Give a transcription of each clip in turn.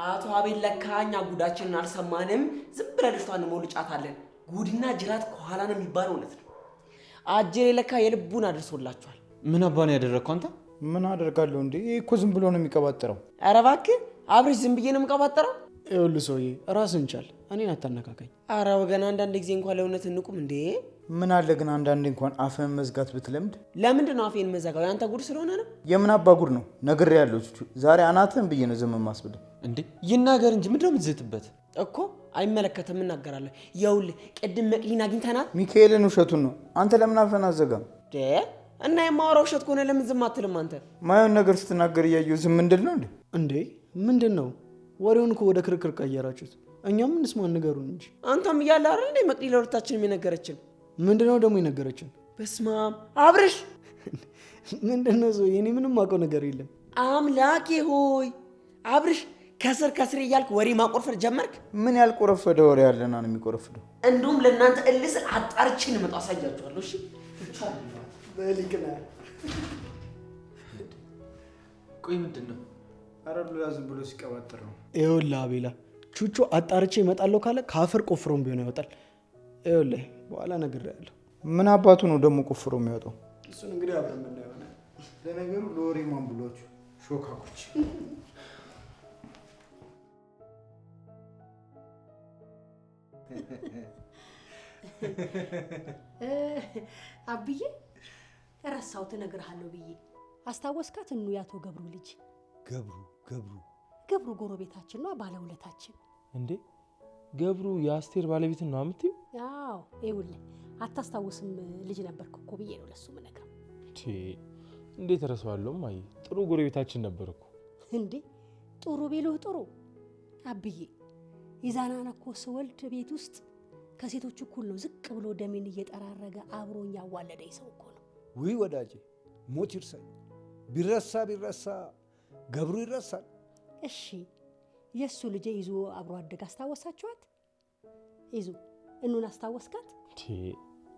አቶ አቤል ለካኛ ጉዳችንን አልሰማንም። ዝም ብለን ልጅቷን ሞልጫታለን። ጉድና ጅራት ከኋላ ነው የሚባለው እውነት ነው። አጀሬ ለካ የልቡን አድርሶላችኋል። ምን አባን ያደረግከው አንተ? ምን አደርጋለሁ እንዴ? እኮ ዝም ብሎ ነው የሚቀባጥረው። ኧረ እባክህ አብርሽ ዝም ብዬ ነው የምቀባጥረው? ይኸውልህ ሰውዬ ራስን ቻል፣ እኔን አታነካካኝ። ኧረ ወገን አንዳንድ ጊዜ እንኳን ለእውነት እንቁም እንዴ። ምን አለ ግን አንዳንዴ እንኳን አፍህን መዝጋት ብትለምድ። ለምንድን ነው አፌን መዘጋው? ያንተ ጉድ ስለሆነ ነው። የምን አባ ጉድ ነው? ነግሬሃለሁ ቹቹ። ዛሬ አናትህን ብዬ ነው ዝም የማስብልህ። እንዴ ይናገር እንጂ ምንድነው የምትዝትበት? እኮ አይመለከትም፣ እናገራለሁ። ይኸውልህ ቅድም መቅሊን አግኝተናት። ሚካኤልን ውሸቱን ነው። አንተ ለምን አፍህን አዘጋም? እና የማወራው ውሸት ከሆነ ለምን ዝም አትልም አንተ? ማየውን ነገር ስትናገር እያየሁ ዝም እንድል ነው እንዴ? እንዴ ምንድን ነው? ወሬውን እኮ ወደ ክርክር ቀየራችሁት። እኛም እንስማን ንገሩን እንጂ። አንተም እያለ አይደል እንዴ መቅሊ ለሁለታችንም የነገረችን? ምንድነው ደግሞ የነገረችን? በስማም አብርሽ ምንድነው ሰው? እኔ ምንም አውቀው ነገር የለም። አምላኬ ሆይ አብርሽ ከስር ከስር እያልክ ወሬ ማቆርፈር ጀመርክ። ምን ያልቆረፈደ ወሬ ያለና ነው የሚቆረፍደው? እንዲሁም ለእናንተ እልስል አጣርቼ ነው መጣ አሳያችኋለሁ። እሺ በሊቅና ቆይ ምንድን ነው? ኧረ ሉላ ዝም ብሎ ሲቀባጥር ነው። ይኸውልህ አቤላ ቹቹ አጣርቼ እመጣለሁ ካለ ከአፈር ቆፍሮም ቢሆን ያወጣል። ይኸውልህ በኋላ ነግሬሃለሁ። ምን አባቱ ነው ደግሞ ቆፍሮ የሚያወጣው? እሱን እንግዲህ አብረን የምናየው ይሆናል። ለነገሩ ለወሬ ማን ብሏችሁ ሾካኮች። አብዬ ረሳሁት እነግርሃለሁ ብዬ አስታወስካት? እኑ ያቶ ገብሩ ልጅ ገብሩ ጎረቤታችን ነው፣ ባለውለታችን። እንዴ ገብሩ የአስቴር ባለቤት ነው አምጥዩ? አዎ ይኸውልህ አታስታውስም? ልጅ ነበርክ እኮ ብዬ ነው ለሱ የምነግረው። እንዴት ረሳዋለሁ? ማይ ጥሩ ጎረቤታችን ነበርኩ። እንዴ ጥሩ ቢሉህ ጥሩ አብዬ። ይዛናን እኮ ስወልድ ቤት ውስጥ ከሴቶች እኩል ነው ዝቅ ብሎ ደሜን እየጠራረገ አብሮኝ ያዋለደኝ ሰው እኮ ነው። ውይ ወዳጄ ሞት ይርሳኝ። ቢረሳ ገብሩ ይረሳል። እሺ የሱ ልጅ ይዞ አብሮ አደግ አስታወሳችኋት? ይዞ እኑን አስታወስካት?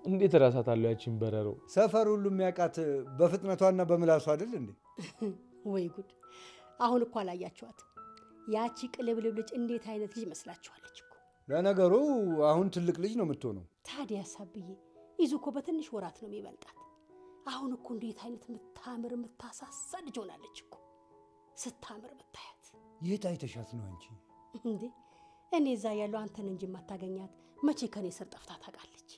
እንዴት እራሳታለሁ ያቺን በረሮ። ሰፈር ሁሉ የሚያውቃት በፍጥነቷና በምላሷ አይደል እንዴ? ወይ ጉድ! አሁን እኮ አላያችኋት? ያቺ ቅልብልብ ልጅ እንዴት አይነት ልጅ መስላችኋለች እኮ። ለነገሩ አሁን ትልቅ ልጅ ነው የምትሆነው። ታዲያ ሳብዬ ይዞ እኮ በትንሽ ወራት ነው የሚበልጣት። አሁን እኮ እንዴት አይነት የምታምር የምታሳሳ ልጅ ሆናለች እኮ። ስታምር ብታያት። የት አይተሻት ነው አንቺ? እንዴ እኔ እዛ ያለው አንተን እንጂ የማታገኛት መቼ ከኔ ስር ጠፍታ ታውቃለች?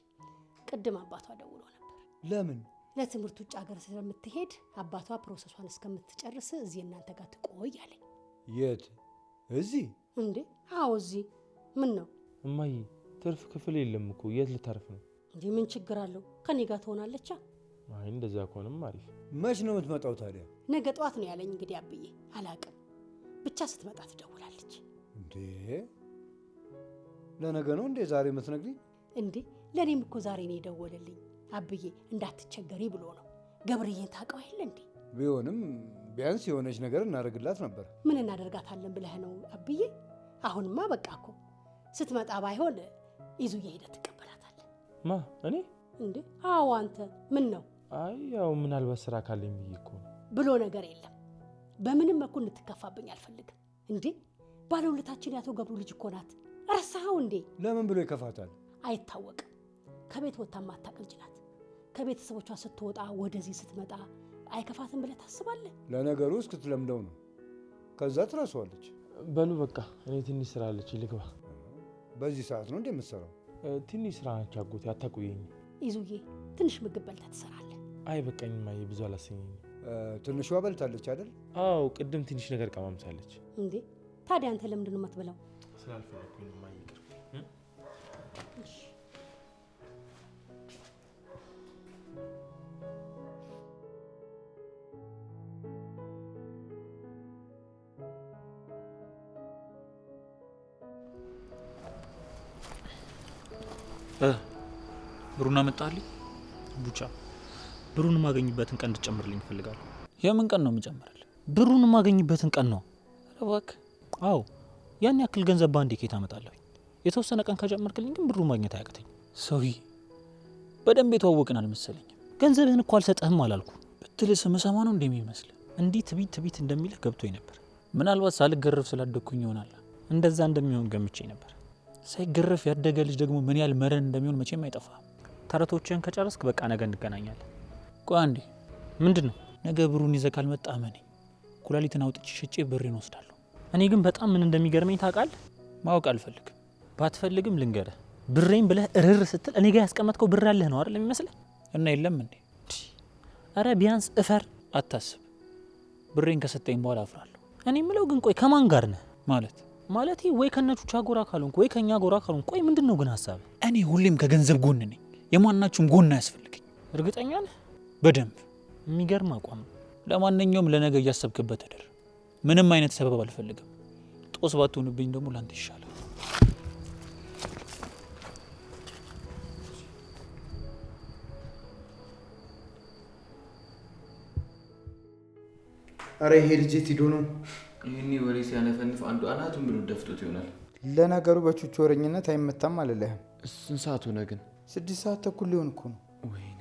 ቅድም አባቷ ደውሎ ነበር። ለምን? ለትምህርት ውጭ ሀገር ስለምትሄድ አባቷ ፕሮሰሷን እስከምትጨርስ እዚህ እናንተ ጋር ትቆይ አለኝ። የት? እዚህ? እንዴ አዎ እዚህ። ምን ነው እማዬ? ትርፍ ክፍል የለም እኮ የት ልታርፍ ነው? እንዴ ምን ችግር አለው? ከኔ ጋር ትሆናለች። አይ እንደዛ ከሆነም አሪፍ። መች ነው የምትመጣው ታዲያ? ነገ ጠዋት ነው ያለኝ። እንግዲህ አብዬ አላቅም፣ ብቻ ስትመጣ ትደውላለች። እንዴ ለነገ ነው እንዴ ዛሬ የምትነግሪኝ? እንዴ ለእኔም እኮ ዛሬ ነው የደወለልኝ። አብዬ እንዳትቸገሪ ብሎ ነው። ገብርዬን ታውቀው የለ እንዴ? ቢሆንም ቢያንስ የሆነች ነገር እናደርግላት ነበር። ምን እናደርጋታለን ብለህ ነው አብዬ? አሁንማ በቃ እኮ ስትመጣ ባይሆን ይዙዬ ሄደህ ትቀበላታለህ። ማ እኔ? እንዴ አዎ አንተ። ምን ነው? አይ ያው ምናልባት ስራ ካለኝ ብዬ እኮ ነው። ብሎ ነገር የለም። በምንም በኩል እንድትከፋብኝ አልፈልግም። እንዴ ባለውለታችን ያቶ ገብሩ ልጅ እኮ ናት። ረሳኸው እንዴ? ለምን ብሎ ይከፋታል? አይታወቅም። ከቤት ወጥታ ማታውቅ ልጅ ናት። ከቤተሰቦቿ ስትወጣ ወደዚህ ስትመጣ አይከፋትም ብለህ ታስባለህ? ለነገሩ እስክትለምደው ነው። ከዛ ትረሳዋለች። በሉ በቃ እኔ ትንሽ ስራ አለች ልግባ። በዚህ ሰዓት ነው እንዴ የምትሰራው? ትንሽ ስራ ነች አጎቴ፣ አታቆየኝ። ይዙዬ ትንሽ ምግብ በልተህ ትሰራለህ። አይ በቃኝ ማዬ፣ ብዙ አላሰኘኝም። ትንሿ በልታለች አይደል? አዎ ቅድም ትንሽ ነገር ቀማምሳለች። እንዴ ታዲያ አንተ ለምንድን ነው የማትበላው? ስላልፈለኩኝ ነው ማዬ። እሺ ብሩን አመጣልኝ? ቡቻ ብሩን ማገኝበትን ቀን እንድትጨምርልኝ እፈልጋለሁ። የምን ቀን ነው የምጨምርልህ? ብሩን ማገኝበትን ቀን ነው። እባክህ። አዎ ያን ያክል ገንዘብ ባንዴ ከየት አመጣለሁ? የተወሰነ ቀን ከጨመርክልኝ ግን ብሩን ማግኘት አያቅተኝ። ሰውዬ በደንብ የተዋወቅን አልመሰለኝም። ገንዘብህን እኮ አልሰጠህም አላልኩ? ብትልስ ምሰማ ነው እንደሚመስል። እንዲህ ትቢት እንደሚልህ ገብቶኝ ነበር። ምናልባት ሳልገረፍ ስላደኩኝ ይሆናል እንደዛ እንደሚሆን ገምቼ ነበር። ሳይገረፍ ያደገ ልጅ ደግሞ ምን ያህል መረን እንደሚሆን መቼም አይጠፋም። ተረቶችን ከጨረስክ በቃ ነገ እንገናኛለን። ቆይ አንዴ። ምንድነው? ነገ ብሩን ይዘህ ካልመጣ እመነኝ ኩላሊትን አውጥቼ ሽጬ ብሬን ወስዳለሁ። እኔ ግን በጣም ምን እንደሚገርመኝ ታውቃለህ? ማወቅ አልፈልግም። ባትፈልግም ልንገርህ፣ ብሬን ብለህ እርር ስትል እኔ ጋር ያስቀመጥከው ብር ያለህ ነው አይደል የሚመስልህ? እና የለም እንዴ? አረ ቢያንስ እፈር። አታስብ፣ ብሬን ከሰጠኝ በኋላ አፍራለሁ። እኔ የምለው ግን ቆይ ከማን ጋር ነህ? ማለት ወይ ከነቹቻ ጎራ ካልሆንክ ወይ ከኛ ጎራ ካልሆንክ፣ ቆይ ምንድነው ግን ሐሳብ? እኔ ሁሌም ከገንዘብ ጎን ነኝ። የማናችሁም ጎን አያስፈልገኝ። እርግጠኛ ነህ? በደንብ። የሚገርም አቋም። ለማንኛውም ለነገ እያሰብክበት እደር። ምንም አይነት ሰበብ አልፈልግም። ጦስ ባትሆንብኝ ደግሞ ላንተ ይሻላል። አረ ይሄ ልጅ ሄዶ ነው? ይህኔ ወሬ ሲያነፈንፍ አንዱ አናቱን ብሎ ደፍቶት ይሆናል። ለነገሩ በቹቹ ወረኝነት አይመታም አልልህም። ስንት ሰዓት ሆነ ግን? 6 ሰዓት ተኩል ሊሆን እኮ ነው። ወይኔ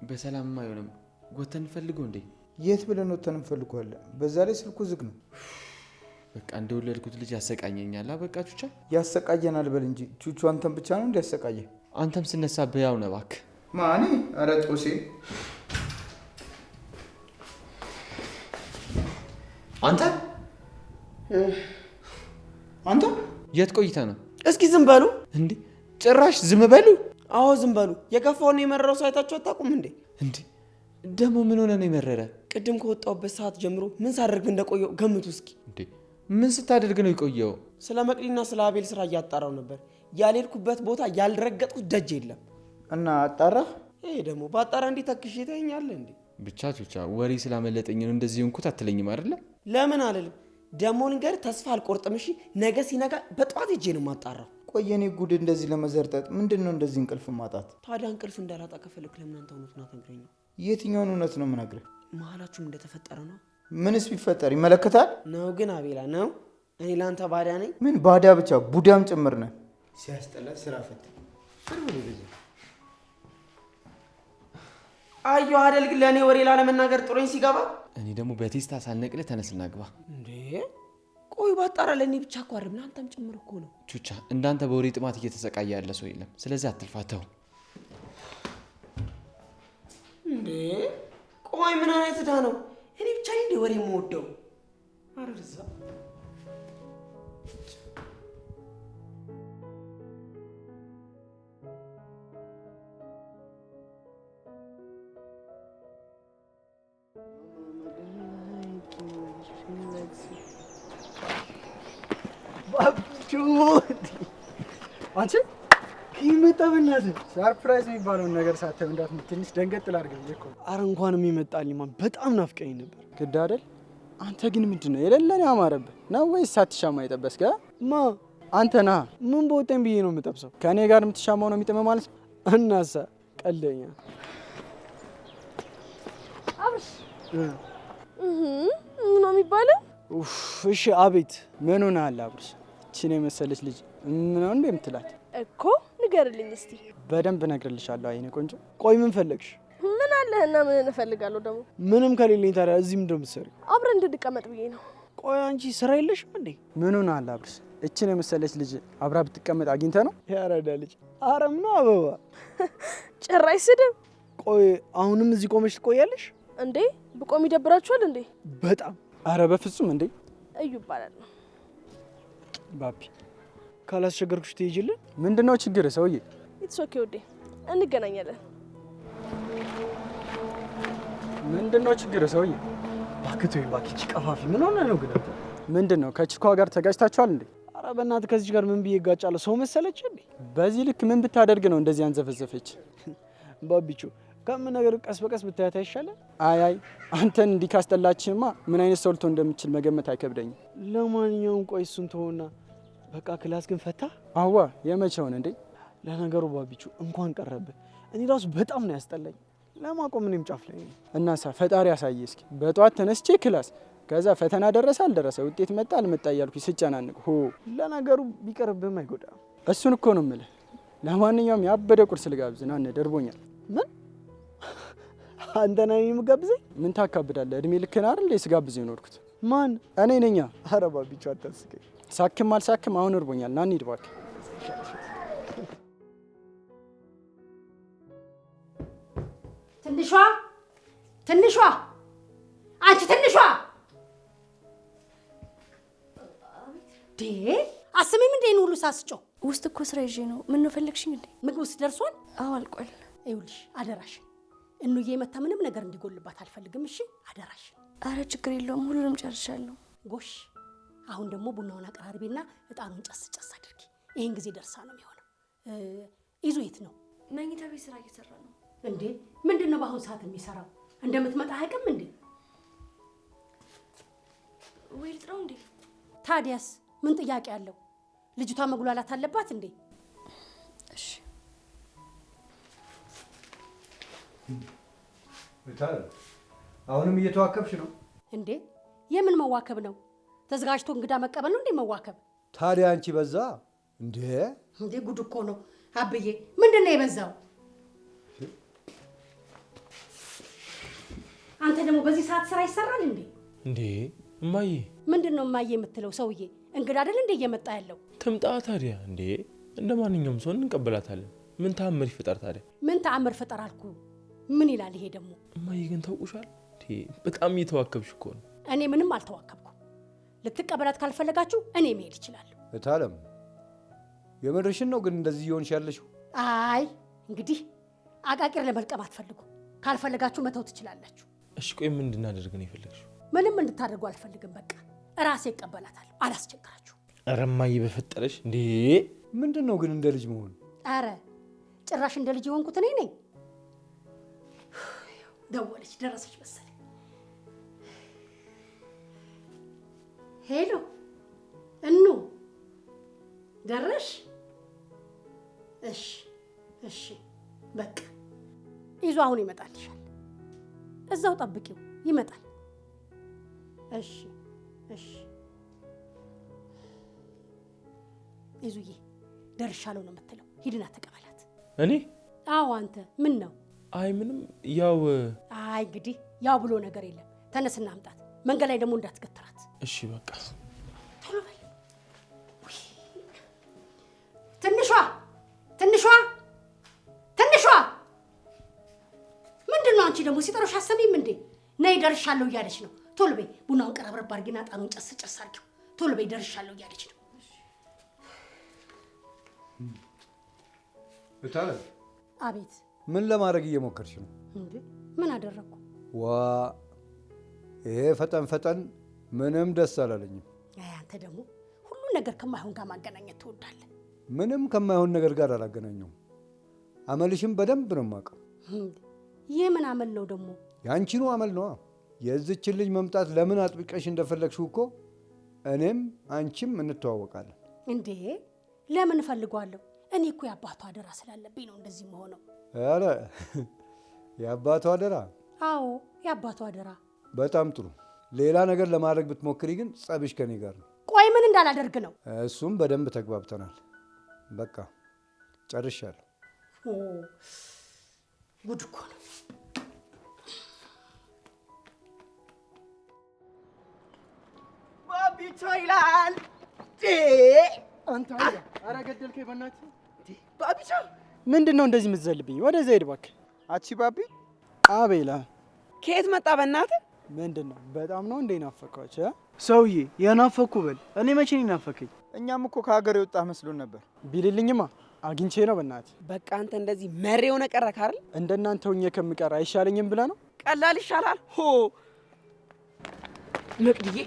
በሰላምማ አይሆንም። ጎተን እንፈልገው እንዴ? የት ብለን ወተን እንፈልገዋለን? በዛ ላይ ስልኩ ዝግ ነው። በቃ እንደወለድኩት ልጅ ያሰቃኘኛል። በቃ ቹቻ ያሰቃየናል በል እንጂ ቹቹ አንተን ብቻ ነው እንዲያሰቃየ? አንተም ስነሳብህ ያው ነህ እባክህ። ማኔ? አረ ጦሴ አንተ የት ቆይተህ ነው? እስኪ ዝም በሉ እንዴ! ጭራሽ ዝም በሉ? አዎ ዝም በሉ። የከፋውን የመረረው ሳይታችሁ አታውቁም እንዴ? እንዴ ደግሞ ምን ሆነ ነው የመረረ? ቅድም ከወጣሁበት ሰዓት ጀምሮ ምን ሳደርግ እንደቆየው ገምቱ እስኪ። እንዴ ምን ስታደርግ ነው የቆየው? ስለ መቅዲና ስለ አቤል ስራ እያጣራው ነበር። ያልሄድኩበት ቦታ ያልረገጥኩት ደጅ የለም። እና አጣራህ? ይሄ ደግሞ ባጣራ እንዴ ተክሽ ይተኛለህ እንዴ? ብቻ ቹቻ ወሬ ስላመለጠኝ ነው እንደዚህ እንኩት አትለኝም አይደለ? ለምን አልልም። ደሞ ንገር፣ ተስፋ አልቆርጥም። እሺ ነገ ሲነጋ በጠዋት ሄጄ ነው የማጣራው። ቆይ የኔ ጉድ እንደዚህ ለመዘርጠጥ ምንድነው እንደዚህ እንቅልፍ ማጣት? ታዲያ እንቅልፍ እንዳላጣ ከፈለክ ለምን አንተ እውነቱን አትነግረኝም? የትኛውን እውነት ነው የምነግርህ? መሀላችሁም እንደተፈጠረ ነው። ምንስ ቢፈጠር ይመለከታል ነው? ግን አቤላ ነው። እኔ ለአንተ ባዳ ነኝ? ምን ባዳ ብቻ ቡዳም ጭምር ነህ። ሲያስጠላ ስራ ፈት አየሁ አይደል? ግን ለእኔ ወሬ ላለመናገር ጥሮኝ ሲገባ እኔ ደግሞ በቴስታ ሳልነቅልህ ተነስና ግባ። እንዴ ቆይ ባጣራ ለእኔ ብቻ እኮ አይደለም ለአንተም ጭምር እኮ ነው። ቹቻ እንዳንተ በወሬ ጥማት እየተሰቃየ ያለ ሰው የለም። ስለዚህ አትልፋተው። እንዴ ቆይ ምን አይነት ዕዳ ነው? እኔ ብቻ እንዴ ወሬ የምወደው? አረዛ አንቺ ይመጣ በእናትህ ሰርፕራይዝ የሚባለውን ነገር ሳተም እንዳት ትንሽ ደንገጥ ላድርግ እኮ። አረ እንኳንም ይመጣልኝ ማን በጣም ናፍቀኝ ነበር። ግድ አይደል? አንተ ግን ምንድነው የሌለን ያማረብህ ነው ወይስ ሳትሻማ የጠበስከ? ማ አንተ ና ምን በወጣኝ ብዬ ነው የምጠብሰው? ከኔ ጋር የምትሻማው ነው የሚጥመ ማለት ነው? እናሳ ቀልደኛ አብሽ ነው የሚባለው? ኡፍ እሺ አቤት ምን ሆነሃል አብርሽ? እቺን የመሰለች ልጅ ምን ነው እንዴ የምትላት እኮ ንገርልኝ እስቲ። በደንብ እነግርልሻለሁ አይኔ ቆንጆ። ቆይ ምን ፈለግሽ? ምን አለህና ምን እፈልጋለሁ ደግሞ? ምንም ከሌለኝ ታዲያ እዚህ ምንድን ነው የምትሰሪው? አብረን እንድንቀመጥ ብዬ ነው። ቆይ አንቺ ስራ የለሽም እንዴ? ምን ሆነሃል አብርሽ? እቺን የመሰለች ልጅ አብራ ብትቀመጥ አግኝተህ ነው? ያረዳ ልጅ አረም ነው አበባ ጭራሽ ስድብ። ቆይ አሁንም እዚህ ቆመሽ ትቆያለሽ እንዴ? ብቆም ይደብራችኋል እንዴ? በጣም አረ በፍጹም እንዴ። እዩ ይባላል ባቢ ካላስቸገርኩሽ ትሄጂልን? ምንድነው ችግር ሰውዬ? ኢትስ ኦኬ ውዴ እንገናኛለን። ምንድነው ችግር ሰውዬ? ባክቶ ባኪቺ ቀፋፊ ምን ሆነ ነው ግን? ምንድነው ከቺኳ ጋር ተጋጭታችኋል እንዴ? አረ በእናትህ ከዚህ ጋር ምን ብዬ እጋጫለሁ? ሰው መሰለች እንዴ? በዚህ ልክ ምን ብታደርግ ነው እንደዚህ አንዘፈዘፈች? ባቢቹ ከምን ነገር ቀስ በቀስ ብታያት አይሻልም? አይ አንተን እንዲህ ካስጠላችህማ ምን አይነት ሰው ልትሆን እንደምችል መገመት አይከብደኝም። ለማንኛውም ቆይ እሱን ተውና በቃ ክላስ ግን ፈታ? አዋ የመቼውን እንዴ? ለነገሩ ባቢቹ እንኳን ቀረብህ። እኔ ራሱ በጣም ነው ያስጠላኝ። ለማቆም እኔም ጫፍ ላይ ነኝ። እናሳ ፈጣሪ ያሳየ እስኪ። በጧት ተነስቼ ክላስ፣ ከዛ ፈተና ደረሰ አልደረሰ፣ ውጤት መጣ አልመጣ እያልኩኝ ስጨናንቅ ለነገሩ ቢቀርብህም አይጎዳም። እሱን እኮ ነው የምልህ። ለማንኛውም ያበደ ቁርስ ልጋብዝ ና፣ ደርቦኛል። ምን አንተ ነህ የምጋብዘኝ? ምን ታካብዳለህ? እድሜ ልክህን አይደል ስጋብዝ የኖርኩት? ማን? እኔ ነኝ። ኧረ ባቢቹ አታስቀኝ። ሳክም አልሳክም አሁን እርቦኛል። ና እንሂድ እባክህ። ትንሿ አንቺ ትንሿ አስሜም እንዴ ነው ሁሉ ሳስጮ ውስጥ እኮ ስራ ይዤ ነው። ምን ነው ፈለግሽኝ እንዴ? ምግብስ ደርሷል? አዎ አልቋል። ይኸውልሽ አደራሽ እንዬ መታ ምንም ነገር እንዲጎልባት አልፈልግም። እሺ አደራሽ። አረ ችግር የለውም ሁሉንም ጨርሻለሁ። ጎሽ አሁን ደግሞ ቡናውን አቀራርቢና እጣኑን ጨስ አድርጊ። ይሄን ጊዜ ደርሳ ነው የሚሆነው። ይዞ የት ነው? መኝታ ቤት ስራ እየሰራ ነው። እንዴ ምንድነው በአሁን ሰዓት የሚሰራው? እንደምትመጣ አይቀም እንዴ? ወይ ልጥራው እንዴ? ታዲያስ ምን ጥያቄ አለው? ልጅቷ መጉላላት አለባት እንዴ? እሺ አሁንም እየተዋከብሽ ነው እንዴ? የምን መዋከብ ነው? ተዘጋጅቶ እንግዳ መቀበል ነው እንዴ መዋከብ? ታዲያ አንቺ በዛ እንዴ? እንዴ ጉድ እኮ ነው አብዬ። ምንድነው የበዛው? አንተ ደግሞ በዚህ ሰዓት ስራ ይሰራል እንዴ? እንዴ እማዬ፣ ምንድነው እማዬ የምትለው? ሰውዬ እንግዳ አይደል እንዴ እየመጣ ያለው? ትምጣ ታዲያ። እንዴ እንደ ማንኛውም ሰው እንቀበላታለን። ምን ተአምር ይፈጠር ታዲያ? ምን ተአምር ፍጠር አልኩ? ምን ይላል ይሄ ደግሞ? እማዬ ግን ታውቁሻል። በጣም እየተዋከብሽ እኮ ነው። እኔ ምንም አልተዋከብኩም። ልትቀበላት ካልፈለጋችሁ እኔ መሄድ እችላለሁ። እታለም የምርሽን ነው ግን እንደዚህ እየሆንሽ ያለሽው? አይ እንግዲህ አቃቂር ለመልቀም አትፈልጉ። ካልፈለጋችሁ መተው ትችላላችሁ። እሺ ቆይ ምን እንድናደርግ ነው የፈለግሽው? ምንም እንድታደርጉ አልፈልግም። በቃ እራሴ እቀበላታለሁ። አላስቸግራችሁ። ኧረ እማዬ በፈጠረሽ። እንዴ ምንድን ነው ግን እንደ ልጅ መሆን? ኧረ ጭራሽ እንደ ልጅ የሆንኩት እኔ ነኝ። ደወለች፣ ደረሰች መሰለኝ። ሄሎ እኑ ደረሽ? እሺ በቃ ይዞ አሁን ይመጣልሻል። እዛው ጠብቂው፣ ይመጣል። እሺ ይዙዬ ደርሻለሁ ነው የምትለው። ሂድና ተቀበላት። እኔ? አዎ አንተ። ምን ነው? አይ ምንም። ያው አይ እንግዲህ ያው ብሎ ነገር የለም። ተነስና አምጣት። መንገድ ላይ ደግሞ እንዳትገትራት። እሺ በቃ ቶሎ በይ። ትንሿ ምንድን ነው? አንቺ ደግሞ ሲጠሩሽ አሰሚም እንዴ? ነይ ደርሻለሁ እያለች ነው። ቶሎ በይ። ቡናውን ቀረብረብ አድርጊና ጣኑን ጨስ አድርጊው። ቶሎ በይ፣ ደርሻለሁ እያለች ነው። እታለም። አቤት። ምን ለማድረግ እየሞከርሽ ነው? እንዴ ምን አደረግኩ? ዋ ይሄ ፈጠን ምንም ደስ አላለኝም። አንተ ደግሞ ሁሉን ነገር ከማይሆን ጋር ማገናኘት ትወዳለህ። ምንም ከማይሆን ነገር ጋር አላገናኘውም። አመልሽም በደንብ ነው የማውቀው። የምን አመል ነው ደግሞ? ያንቺኑ አመል ነዋ። የዚችን ልጅ መምጣት ለምን አጥብቀሽ እንደፈለግሽው እኮ እኔም አንቺም እንተዋወቃለን። እንዴ ለምን እፈልገዋለሁ? እኔ እኮ የአባቱ አደራ ስላለብኝ ነው እንደዚህ መሆነው። ኧረ የአባቱ አደራ? አዎ የአባቱ አደራ። በጣም ጥሩ። ሌላ ነገር ለማድረግ ብትሞክሪ ግን ጸብሽ ከኔ ጋር ነው። ቆይ ምን እንዳላደርግ ነው? እሱም በደንብ ተግባብተናል። በቃ ጨርሻለሁ። ጉድ እኮ ነው። ባቢቾ ይላል። አንተ ኧረ ገደልከኝ በእናትህ። ባቢቾ ምንድን ነው እንደዚህ የምትዘልብኝ? ወደዛ ሂድ እባክህ። አቺ ባቢ። አቤላ ከየት መጣ በእናትህ? ምንድን ነው በጣም ነው እንደ ናፈኳቸው? ሰውዬ የናፈኩ በል። እኔ መቼ ነው ናፈከኝ? እኛም እኮ ከሀገር የወጣህ መስሎን ነበር። ቢልልኝማ አግኝቼ ነው በእናትህ። በቃ አንተ እንደዚህ መሬ የሆነ ቀረህ አይደል? እንደናንተ ሆኜ ከምቀር አይሻለኝም ብለህ ነው? ቀላል ይሻላል። መቅድዬ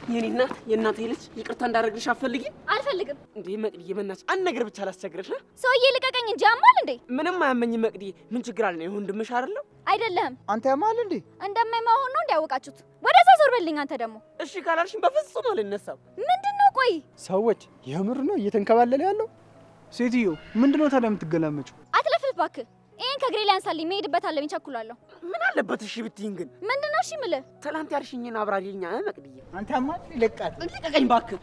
የኔ እናት የእናቴ ልጅ ይቅርታ እንዳደረግልሽ አትፈልጊም? አልፈልግም። እንዴ መቅድዬ በእናትሽ አንድ ነገር ብቻ ላስቸግርሽ። ሰውዬ ልቀቀኝ እንጂ ያማል እንዴ? ምንም አያመኝም መቅድዬ። ምን ችግር አለ? የወንድምሽ አይደለም? አይደለም። አንተ ያማል እንዴ? እንደማይማሆን ነው እንዲያወቃችሁት። ወደዛ ዞር በልኝ አንተ ደግሞ። እሺ ካላልሽኝ በፍጹም አልነሳም። ምንድነው? ቆይ ሰዎች የምር ነው እየተንከባለለ ያለው? ሴትዮ ምንድነው ታዲያ የምትገላመጪው? አትለፍልፍ እባክህ። ይሄን ከግሬ ላይ አንሳልኝ፣ መሄድበት አለኝ፣ ቸኩላለሁ። ምን አለበት እሺ ብትይኝ ግን? ምንድነው እሺ የምልህ? ትላንት ያልሽኝን አብራሪልኛ መቅድዬ። አንተ ያማል ይለቃት። ልቀቀኝ እባክህ።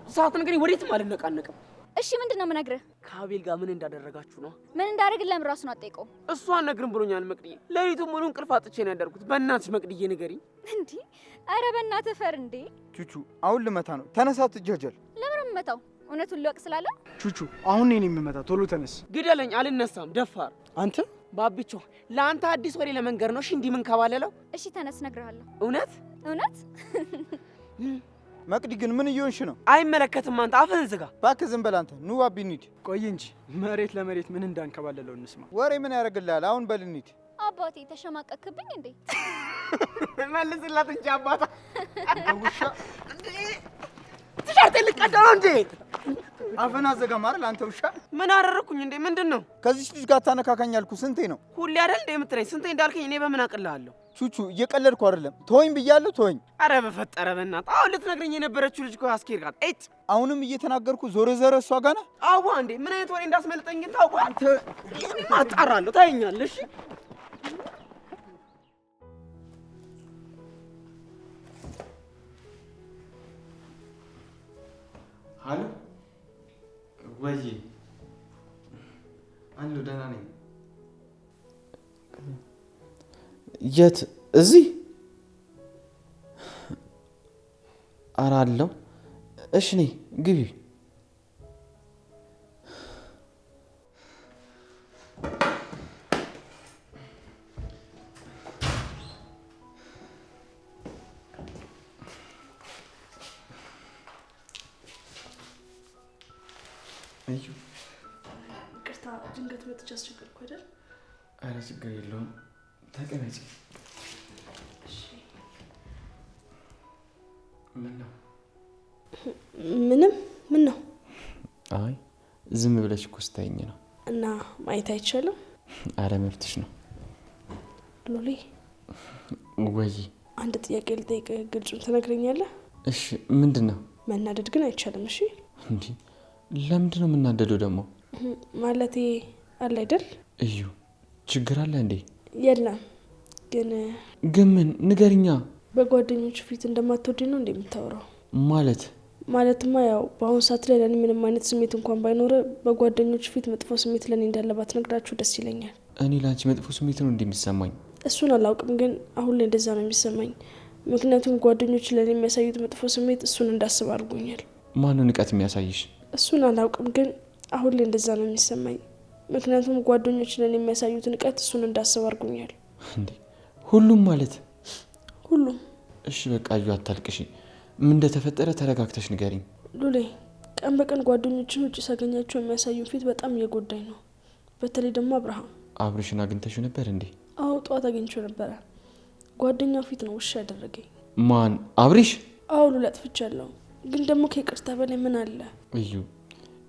ሰዓትን ግን ወዴትም አልነቃነቅም። እሺ ምንድነው የምነግርህ? ከአቤል ጋር ምን እንዳደረጋችሁ ነው? ምን እንዳደረግን ለምን ራሱን አትጠይቀው? እሱ አልነግርም ብሎኛል መቅድዬ። ሌሊቱን ሙሉ እንቅልፍ አጥቼ ነው ያደርኩት። በእናትሽ መቅድዬ ንገሪኝ። እንዴ ኧረ በእናትህ ፈር እንዴ። ቹቹ አሁን ልመታ ነው። ተነሳት ጀጀል። ለምን የምመታው? እውነቱን ልወቅ ስላለ ቹቹ አሁን እኔ የምመታ ቶሎ ተነስ። ግደለኝ። አልነሳም ደፋር። አንተ ባብቾ ለአንተ አዲስ ወሬ ለመንገር ነው። እሺ እንዲህ ምን ከባለለው? እሺ ተነስ እነግርሃለሁ። እውነት እውነት? መቅዲ ግን ምን እየሆንሽ ነው? አይመለከትም። አንተ አፍህን ዝጋ። እባክህ ዝም በል አንተ። ኑ አቢ እንሂድ። ቆይ እንጂ መሬት ለመሬት ምን እንዳንከባለለው እንስማ። ወሬ ምን ያደርግልሃል? አሁን በል እንሂድ። አባቴ ተሸማቀቅብኝ እንዴ? መልስላት እንጂ አባታ ውሻ ትሻርቴ ልቀደው እንዴ? አፈና አዘጋ ማረል አንተ ውሻ። ምን አደረኩኝ እንዴ? ምንድነው? ከዚህ ልጅ ጋር ታነካካኝ አልኩ። ስንቴ ነው? ሁሌ አይደል እንዴ የምትለኝ? ስንቴ እንዳልከኝ እኔ በምን አቅልሃለሁ? ቹቹ እየቀለድኩ አይደለም። ተወኝ ብያለሁ፣ ተወኝ። አረ በፈጠረ በእናትህ አሁን ልትነግረኝ የነበረችው ልጅ እኮ አስኬድ ጋር እጭ። አሁንም እየተናገርኩ ዞረ ዘረ እሷ ጋር ነህ? አዋ እንዴ ምን አይነት ወሬ እንዳስመለጠኝ ግን ታውቀው አንተ። አጣራለሁ፣ ታየኛለሽ። ሀሎ ወይ አለሁ፣ ደህና ነኝ። የት? እዚህ? ኧረ አለሁ። እሺ ነይ ግቢ። እዩ ይቅርታ ድንገት መጥቼ አስቸገርኩ አይደል? ኧረ ችግር የለውም ተቀመጪ። ምን ነው? ምንም። ምን ነው? አይ ዝም ብለሽ እኮ ስታይኝ ነው። እና ማየት አይቻልም? ኧረ መብትሽ ነው። ሉሊ ወይ አንድ ጥያቄ ልጠይቅ፣ ግልጹን ትነግረኛለህ? እሺ ምንድን ነው? መናደድ ግን አይቻልም። እሺ እንዴ ለምንድን ነው የምናደደው ደግሞ? ማለቴ አለ አይደል? እዩ ችግር አለ እንዴ? የለም ግን ምን ንገሪኛ። በጓደኞቹ ፊት እንደማትወደኝ ነው እንደምታወራው? ማለትማ ያው በአሁኑ ሰዓት ላይ ለኔ ምንም አይነት ስሜት እንኳን ባይኖር በጓደኞቹ ፊት መጥፎ ስሜት ለኔ እንዳለባት ነግራችሁ ደስ ይለኛል። እኔ ላንቺ መጥፎ ስሜት ነው እንደሚሰማኝ? እሱን አላውቅም፣ ግን አሁን ላይ እንደዛ ነው የሚሰማኝ። ምክንያቱም ጓደኞቹ ለኔ የሚያሳዩት መጥፎ ስሜት እሱን እንዳስብ አድርጎኛል። ማን ነው ንቀት የሚያሳይሽ? እሱን አላውቅም፣ ግን አሁን ላይ እንደዛ ነው የሚሰማኝ። ምክንያቱም ጓደኞቹ ለኔ የሚያሳዩት ንቀት እሱን እንዳስብ አድርጎኛል። እንዴ ሁሉም ማለት? ሁሉም። እሺ በቃ እዩ አታልቅሽ። ምን እንደተፈጠረ ተረጋግተሽ ንገሪኝ። ሉሌ ቀን በቀን ጓደኞችን ውጭ ሳገኛቸው የሚያሳዩን ፊት በጣም እየጎዳኝ ነው። በተለይ ደግሞ አብርሃም። አብርሽን አግኝተሽው ነበር እንዴ? አዎ ጠዋት አግኝቼው ነበረ። ጓደኛው ፊት ነው ውሻ ያደረገኝ። ማን? አብርሽ? አዎ ሉላ አጥፍቻለሁ፣ ግን ደግሞ ከይቅርታ በላይ ምን አለ? እዩ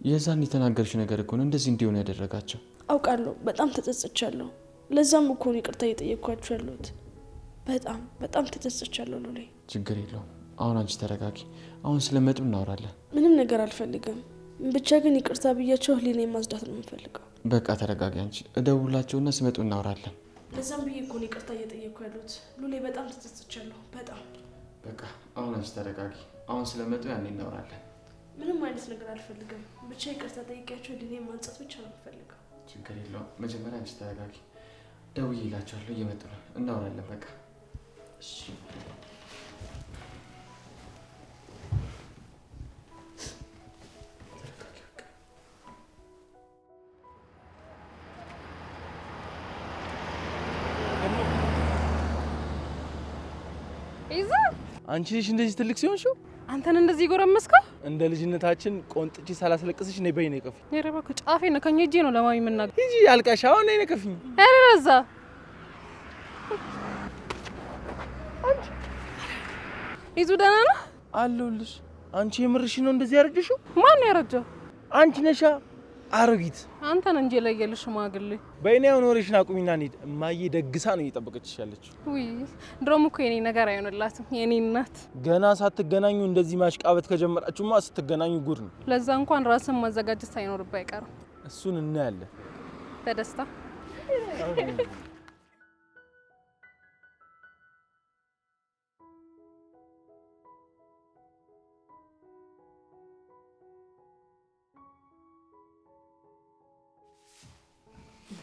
የዛን የተናገርሽ ነገር እኮ ነው እንደዚህ እንዲሆን ያደረጋቸው። አውቃለሁ፣ በጣም ተጸጽቻለሁ። ለዛም እኮ ነው ይቅርታ እየጠየቅኳችሁ ያለሁት። በጣም በጣም ተጸጽቻለሁ ሉሌ። ችግር የለውም አሁን አንቺ ተረጋጊ። አሁን ስለመጡ እናወራለን። ምንም ነገር አልፈልግም፣ ብቻ ግን ይቅርታ ብያቸው ህሊናዬን ማጽዳት ነው የምፈልገው። በቃ ተረጋጊ አንቺ። እደውላቸውና ስመጡ እናወራለን። ለዛም ብዬ እኮ ነው ይቅርታ እየጠየቅኩ ያለሁት ሉሌ። በጣም ተጸጽቻለሁ፣ በጣም። በቃ አሁን አንቺ ተረጋጊ። አሁን ስለመጡ ያኔ እናወራለን። ምንም አይነት ነገር አልፈልግም፣ ብቻ ይቅርታ ጠይቂያቸው ህሊናዬን ማንጻት ብቻ ነው የምፈልገው። ችግር የለውም መጀመሪያ አንቺ ተረጋጊ። ደውዬ እላቸዋለሁ፣ እየመጡ ነው፣ እናወራለን። በቃ እሺ። አንቺ ልጅ እንደዚህ ትልቅ ሲሆን ሹ አንተን እንደዚህ ጎረመስከው? እንደ ልጅነታችን ቆንጥጪ ሳላስለቅስሽ ነይ በይ ነው ከፍ የረባኩ ጫፌ ነው ከኛ እጄ ነው ለማሚ መናገር። ሂጂ አልቀሽ አሁን ነይ ከፍኝ። ኧረ ረዛ ይዙ ደህና ነህ? አለሁልሽ። አንቺ የምርሽ ነው እንደዚህ ያረጀሽው? ማን ነው ያረጀው? አንቺ ነሻ አሮጊት። አንተን እንጂ ለየልሽ ሽማግሌ። በእኔ አሁን ወሬሽን አቁሚና እንሂድ። እማዬ ደግሳ ነው እየጠበቀችሽ ያለችው። ውይ ድሮም እኮ የኔ ነገር አይሆንላትም የኔ እናት። ገና ሳትገናኙ እንደዚህ ማሽቃበት ከጀመራችሁማ ስትገናኙ ጉድ ነው። ለዛ እንኳን ራስን ማዘጋጀት ሳይኖርብህ አይቀርም። እሱን እናያለን በደስታ።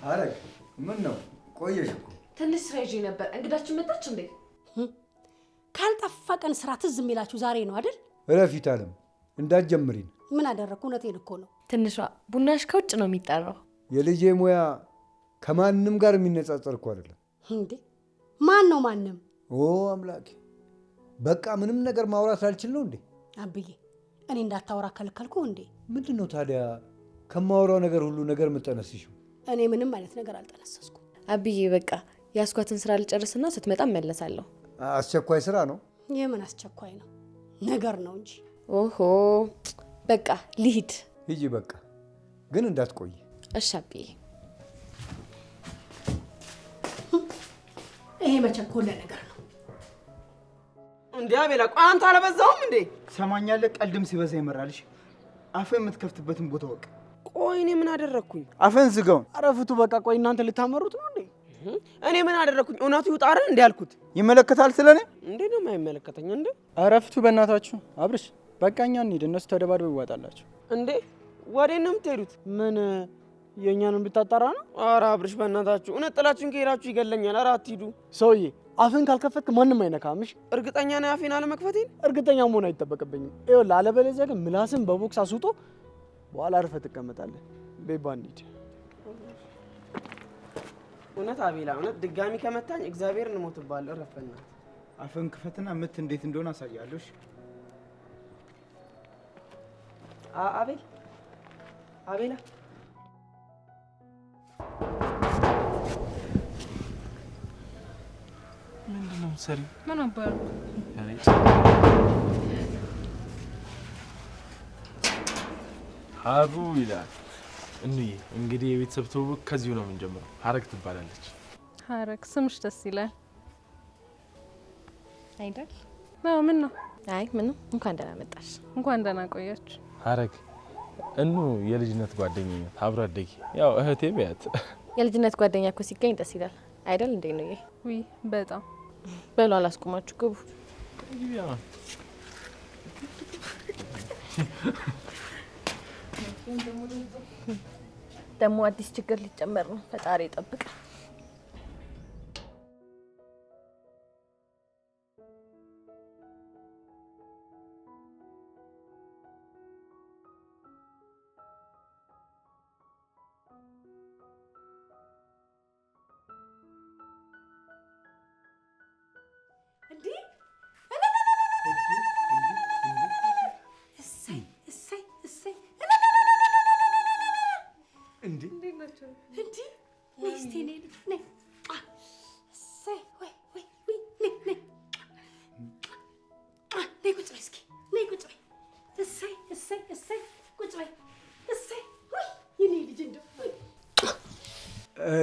አረግ ምን ነው ቆየሽ እኮ። ትንሽ ስራ ይዤ ነበር። እንግዳችን መጣች እንዴ? ካልጠፋ ቀን ስራ ትዝ የሚላችሁ ዛሬ ነው አይደል? እረፊት አለም እንዳትጀምሪን። ምን አደረግኩ? እውነቴን እኮ ነው። ትንሿ ቡናሽ ከውጭ ነው የሚጠራው። የልጄ ሙያ ከማንም ጋር የሚነጻጸር እኮ አይደለም። እንዴ ማን ነው ማንም? ኦ አምላኬ፣ በቃ ምንም ነገር ማውራት አልችል ነው እንዴ? አብዬ እኔ እንዳታወራ ከልከልኩ እንዴ? ምንድን ነው ታዲያ ከማወራው ነገር ሁሉ ነገር የምጠነስሽው? እኔ ምንም አይነት ነገር አልጠነሰስኩም። አብዬ በቃ ያስኳትን ስራ ልጨርስና ስትመጣ እመለሳለሁ። አስቸኳይ ስራ ነው? የምን አስቸኳይ ነው? ነገር ነው እንጂ። ኦሆ በቃ ልሂድ። ሂጂ በቃ ግን እንዳትቆይ። እሺ አብዬ። ይሄ መቸኮለ ነገር ነው እንዴ? አቤላ ቆይ አንተ አለበዛውም እንዴ? ሰማኛለህ? ቀልድም ሲበዛ ይመራልሽ። አፍህ የምትከፍትበትን ቦታ ወቅ። ቆይ እኔ ምን አደረግኩኝ? አፍህን ዝጋውን። ኧረ ፍቱ በቃ። ቆይ እናንተ ልታመሩት ነው እንዴ? እኔ ምን አደረግኩኝ? እውነቱ ይውጣ አይደል እንዴ ያልኩት? ይመለከታል ስለኔ? እንዴ ነው የማይመለከተኝ እንዴ? ኧረ ፍቱ በእናታችሁ። አብርሽ በቃ እኛ እንሂድ፣ እነሱ ተደባድበው ይዋጣላችሁ። እንዴ ወዴት ነው የምትሄዱት? ምን የእኛንም ብታጣራ ነው? ኧረ አብርሽ በእናታችሁ እውነት ጥላችሁን ከሄዳችሁ ይገለኛል። ኧረ አትሂዱ። ሰውዬ አፍን ካልከፈትክ ማንም አይነካምሽ። እርግጠኛ ነህ አፌን አለመክፈቴን? እርግጠኛ መሆን አይጠበቅብኝም። ይኸውልህ አለበለዚያ ግን ምላስን በቦክስ አስውጦ በኋላ አርፈህ ትቀመጣለህ። ቤባ እንሂድ። እውነት አቤላ እውነት ድጋሚ ከመታኝ እግዚአብሔር እንሞትባለሁ። ረፈና አፍን ክፈትና ምት እንዴት እንደሆነ አሳያለሽ። አቤል አቤላ ምንድን ነው የምትሰሪው? ምን ነበር? ሀቡ ይላል። እንዬ እንግዲህ የቤተሰብ ትውውቅ ከዚሁ ነው የምንጀምረው። ሀረግ ትባላለች። ሀረግ ስምሽ ደስ ይላል አይደል? ምን ነው? አይ ምንም። እንኳን ደህና መጣሽ። እንኳን ደህና ቆያችሁ። ሀረግ እኑ የልጅነት ጓደኛዬ ናት፣ አብሮ አደጌ። ያው እህቴ በያት። የልጅነት ጓደኛ እኮ ሲገኝ ደስ ይላል አይደል? እንዴ ነው? ውይ በጣም በሉ አላስቆማችሁ፣ ግቡ። ደግሞ አዲስ ችግር ሊጨመር ነው። ፈጣሪ ይጠብቅ።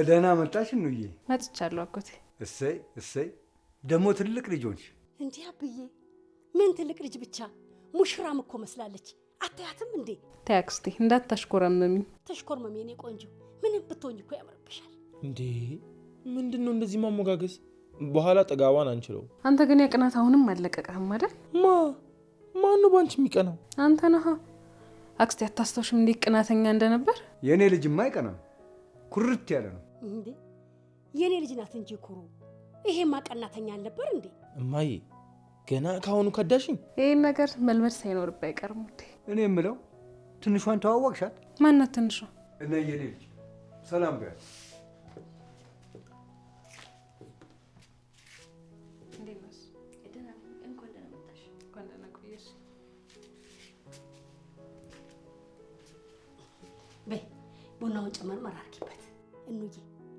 ደህና መጣሽ እንዬ። መጥቻለሁ አጎቴ። እሰይ እሰይ፣ ደግሞ ትልቅ ልጅ ሆንሽ። እንዴ አብዬ ምን ትልቅ ልጅ ብቻ፣ ሙሽራም እኮ መስላለች። አታያትም እንዴ? ተይ አክስቴ እንዳታሽኮረመሚ። ተሽኮርመሚ የኔ ቆንጆ፣ ምንም ብትሆኝ እኮ ያምርብሻል። እንዴ ምንድን ነው እንደዚህ ማሞጋገስ? በኋላ ጥጋቧን አንችለው። አንተ ግን የቅናት አሁንም አልለቀቀህም አይደል? ማን ነው ባንቺ የሚቀናው? አንተ ነህ። አክስቴ አታስታውሽም እንዴ ቅናተኛ እንደነበር? የኔ ልጅማ አይቀናም፣ ኩርት ያለ ነው። እንዴ የኔ ልጅ ናት እንጂ ኩሩ። ይሄማ ቀናተኛ አልነበር እንዴ? እማዬ ገና ካሁኑ ከዳሽኝ። ይሄን ነገር መልመድ ሳይኖርብህ አይቀርም። እኔ የምለው ትንሿን ተዋወቅሻት? ማናት ትንሿ? እና የኔ ልጅ ሰላም ጋር በይ ቡናውን ጨመር መራርኪበት። እንዬ